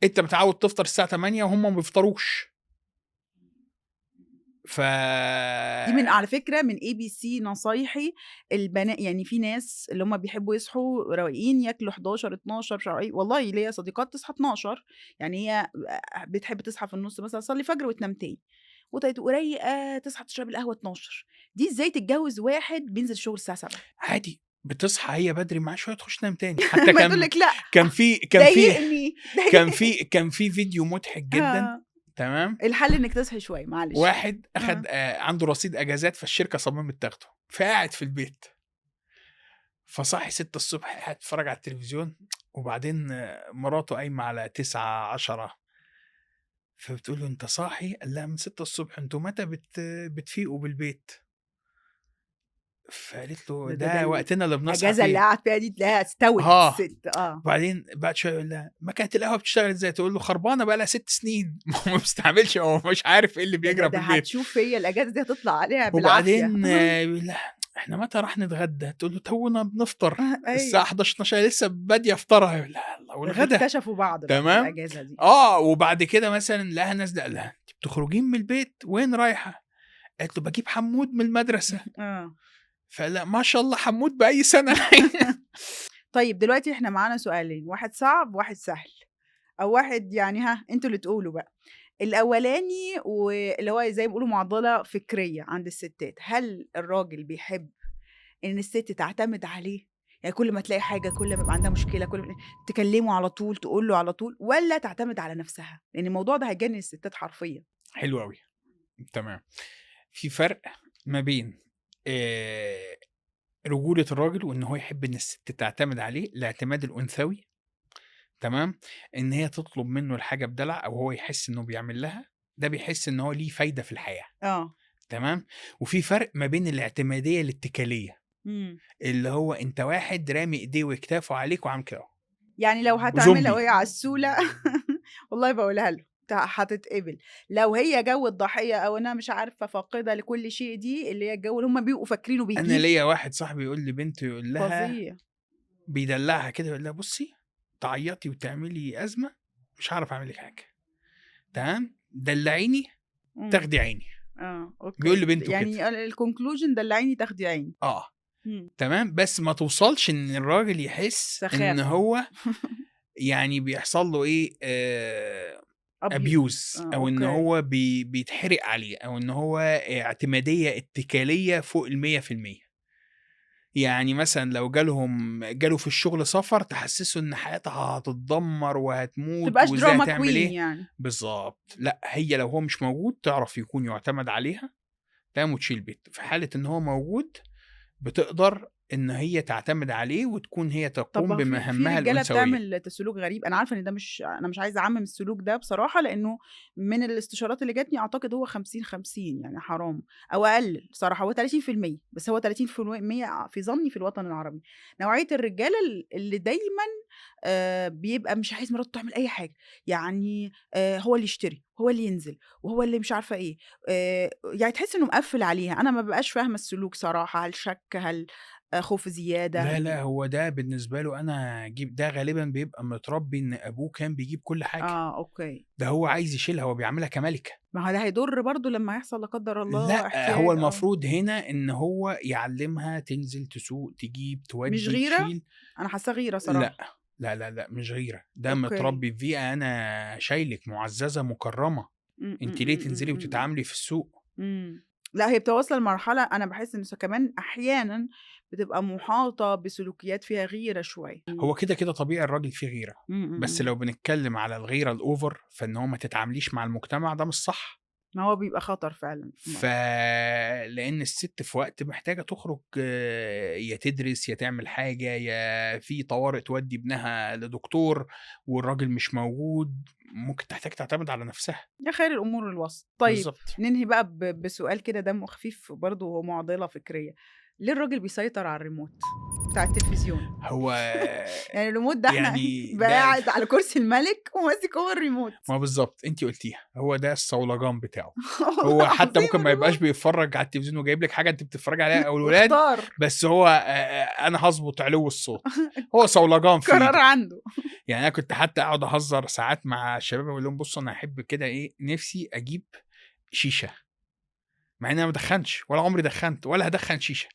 أنت متعوّد تفطر الساعة 08:00 وهُم ما بيفطروش. ف دي من على فكرة من ABC نصايحي يعني في ناس اللي هم بيحبوا يصحوا رايقين ياكلوا 11، 12 والله ليّا صديقات تصحى 12، يعني هي بتحب تصحى في النُص مثلًا تصلي فجر وتنام تاني، ورايقة تصحى تشرب القهوة 12. دي إزاي تتجوز واحد بينزل الشغل الساعة 7؟ عادي بتصحى هي بدري معاه شوية تخش تنام تاني، حتى ما تقول لك لأ، كان في كان في ضايقني، كان في فيديو مضحك جدًا، آه. تمام، الحل إنِّك تصحي شوية معلش. واحد أخد آه. عنده رصيد أجازات فالشركة صممت تاخده، فقاعد في البيت، فصاحي 6:00 قاعد بيتفرج على التلفزيون، وبعدين مراته قايمة على 09:00، 10:00 فبتقول له: "أنت صاحي؟" قال لها: "من 6:00 أنتم متى بتفيقوا بالبيت؟" فقالت له: ده "ده وقتنا اللي بنصحى الأجازة اللي فيه." قعد فيها دي تلاقيها استوت آه. الست. آه. وبعدين بعد شوية يقول لها: "ما كانت القهوة بتشتغل إزاي؟" تقول له: "خربانة بقى لها 6 سنين." ما هو ما بيستحملش، هو مش عارف إيه اللي بيجرى في ده البيت. هتشوف هي الأجازة دي هتطلع عليها بالعافية. وبعدين يقول لها: "إحنا متى راح نتغدى؟" تقول له: "توّنا بنفطر، الساعة أيوه. 11، 12 لسه بادية أفطرها." يقول لها: "الله والغدا؟" اكتشفوا بعض بقى في تمام، الأجازة دي. وبعد كده مثلًا لقاها نازلة، قال لها: "أنتِ بتخرجين من البيت، وين رايحة؟" قالت له: "باجيب حمّود من المدرسة." آه. فقال لها: "ما شاء الله حمّود بأي سنة؟" طيب دلوقتي إحنا معانا سؤالين، واحد صعب وواحد سهل، أو واحد يعني أنتم اللي تقولوا بقى. الأولاني واللي هو زي ما بيقولوا معضلة فكرية عند الستات، هل الراجل بيحب إن الست تعتمد عليه؟ يعني كل ما تلاقي حاجة، كل ما يبقى عندها مشكلة، كل ما تكلمه على طول، تقول له على طول، والّا تعتمد على نفسها؟ لأن الموضوع ده هيجنن الستات حرفيًا. حلو أوي، تمام. في فرق ما بين آآ رجولة الراجل وإن هو يحب إن الست تعتمد عليه، الاعتماد الأنثوي، تمام، إن هي تطلب منه الحاجة بدلع أو هو يحس إنه بيعمل لها، ده بيحس إن هو ليه فايدة في الحياة، آه. تمام. وفي فرق ما بين الاعتمادية الاتكالية، إمم. اللي هو أنت واحد رامي إيديه وكتافه عليك وعامل كده أهو، يعني لو هتعملها وزومبي. وهي عسولة والله باقولها له، هتتقبل. لو هي جو الضحية أو إنها مش عارفة فاقدة لكل شيء دي، اللي هي الجو اللي هُم بيبقوا فاكرينه أنا بيجيب. ليّا واحد صاحبي يقول لبنته يقول لها فظيع. بيدلّعها كده يقول لها: "بُصّي، تعيّطي وتعملي أزمة، مش هاعرف أعمل لِك حاجة، تمام، دلّعيني إمم. تاخدي عيني." بيقول أوكي. لبنته كده، يعني الconclusion دلّعيني تاخدي عيني. آه، إمم. تمام، بس ما توصلش إن الراجل يحس إن سخافة. هو يعني بيحصل له إيه، abuse. abuse أو إن أوكي. هو بيتحرق عليه أو إن هو اعتمادية اتكالية فوق ال100%. يعني مثلًا لو جاله في الشغل سفر تحسّسه إن حياتها هتتدمر ما وهتموت تبقاش وإزاي drama هتعمل queen إيه، يعني. بالضبط، لأ هي لو هو مش موجود تعرف يكون يُعتمد عليها، تمام، وتشيل البيت. في حالة إن هو موجود بتقدر إن هي تعتمد عليه وتكون هي طب تقوم ما هو في بمهامها رجالة الأنثوية. بتعمل سلوك غريب، أنا عارفة إن ده مش، أنا مش عايزة أعمم السلوك ده بصراحة، لإنه من الاستشارات اللي جاتني أعتقد هو 50، 50 يعني حرام أو أقل بصراحة، هو 30%، بس هو 30% في ظني في الوطن العربي. نوعية الرجالة اللي دايمًا بيبقى مش عايز مراته تعمل أي حاجة، يعني هو اللي يشتري، هو اللي ينزل، وهو اللي مش عارفة إيه، يعني تحس إنه مقفّل عليها. أنا ما بابقاش فاهمة السلوك صراحة، هل شَك، هل خوف زيادة، لا، هل لا، هو ده بالنسبة له أنا أجيب، ده غالبًا بيبقى متربي إن أبوه كان بيجيب كل حاجة، أوكي. ده هو عايز يشيلها، هو بيعاملها كمَلِكة. ما هو ده هيضر برضه لمّا يحصل لا قدّر الله لأ، هو احتياج المفروض هنا إن هو يعلّمها تنزل تسوق، تجيب، مش تودّي، غيرة؟ تشيل. أنا حاسّاه غيرة لأ، صراحة. لا، لا، لأ، مش غيرة، ده أوكي. متربي في بيئة أنا شايلِك، مُعزّزة مُكرّمة، إمم، إمم، أنتِ ليه إمم، إمم، تنزلي إمم، وتتعاملي في السوق؟ إمم. لأ، هي بتبقى واصلة لمرحلة أنا باحس إن كمان أحيانًا بتبقى مُحاطة بسلوكيات فيها غيرة شوية. هو كده طبيعي الراجل فيه غيرة، إمم، إمم، بس إمم. لو بنتكلم على الغيرة الأوفر، فإن هو ما تتعامليش مع المجتمع، ده مش صح. ما هو بيبقى خطر فعلًا. لإن الست في وقت محتاجة تخرج يا تدرس، يا تعمل حاجة، يا في طوارئ تودّي ابنها لدكتور والراجل مش موجود، ممكن تحتاج تعتمد على نفسها. يا خير الأمور الوسط. طيب بالضبط. ننهي بقى بسؤال كده دمّه خفيف برضه ومعضلة فكرية، ليه الراجل بيسيطر على الريموت بتاع التلفزيون؟ هو يعني الريموت ده إحنا يعني بقى ده قاعد على كرسي الملك وماسك هو الريموت. ما بالضبط، أنتِ قُلتيها، هو ده الصولجان بتاعه. هو والله حتى العظيم ممكن ما يبقاش الريموت بيتفرّج على التلفزيون وجايب لِك حاجة أنتِ بتتفرّجي عليها أو الولاد، واختار. بس هو أنا هاضبط علو الصوت، هو صولجان في القرار إيده. عنده. يعني أنا كنت حتى أقعد أهزّر ساعات مع الشباب أقول لهم بُصّوا أنا هاحب كده إيه، نِفْسي أجيب شيشة، مع إني أنا ما بادخّنش ولا عمري دخّنت ولا هادخّن شيشة،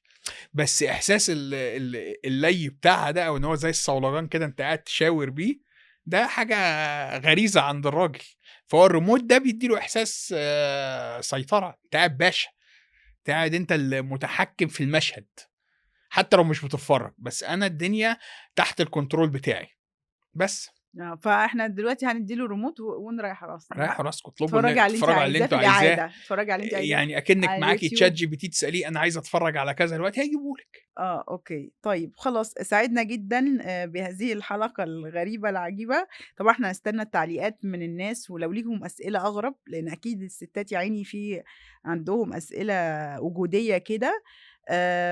بس إحساس اللَّي بتاعها ده أو إن هو زي الصولجان كده أنت قاعد تشاور بيه، ده حاجة غريزة عند الراجل، فهو الريموت ده بيدّي له إحساس سيطرة، أنت قاعد باشا، أنت قاعد أنت المتحكّم في المشهد، حتى لو مش بتتفرّج، بس أنا الدنيا تحت الcontrol بتاعي، بس. فإحنا دلوقتي هندّي له ريموت ونريّح راسنا ريّحوا بقى. راسكم، اطلبوا اتفرّجي على اللي أنتِ تتفرّجوا على اللي عايزاه أنتم في عايزاه، الإعادة، اتفرّجي على اللي أنتِ عايزاه يعني أكنِّك على معاكِ اليوتيوب. ChatGPT تسأليه أنا عايزة أتفرّج على كذا دلوقتي هيجيبه لِك. أوكي. طيب خلاص سعدنا جدًا بهذه الحلقة الغريبة العجيبة. طبعًا إحنا هنستنى التعليقات من الناس ولو ليهم أسئلة أغرب، لإن أكيد الستات يا عيني في عندهم أسئلة وجودية كده.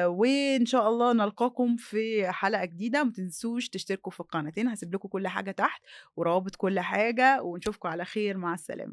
وإن شاء الله نلقاكم في حلقة جديدة، ما تنسوش تشتركوا في القناتين، هاسيب لكم كل حاجة تحت وروابط كل حاجة، ونشوفكم على خير، مع السلامة.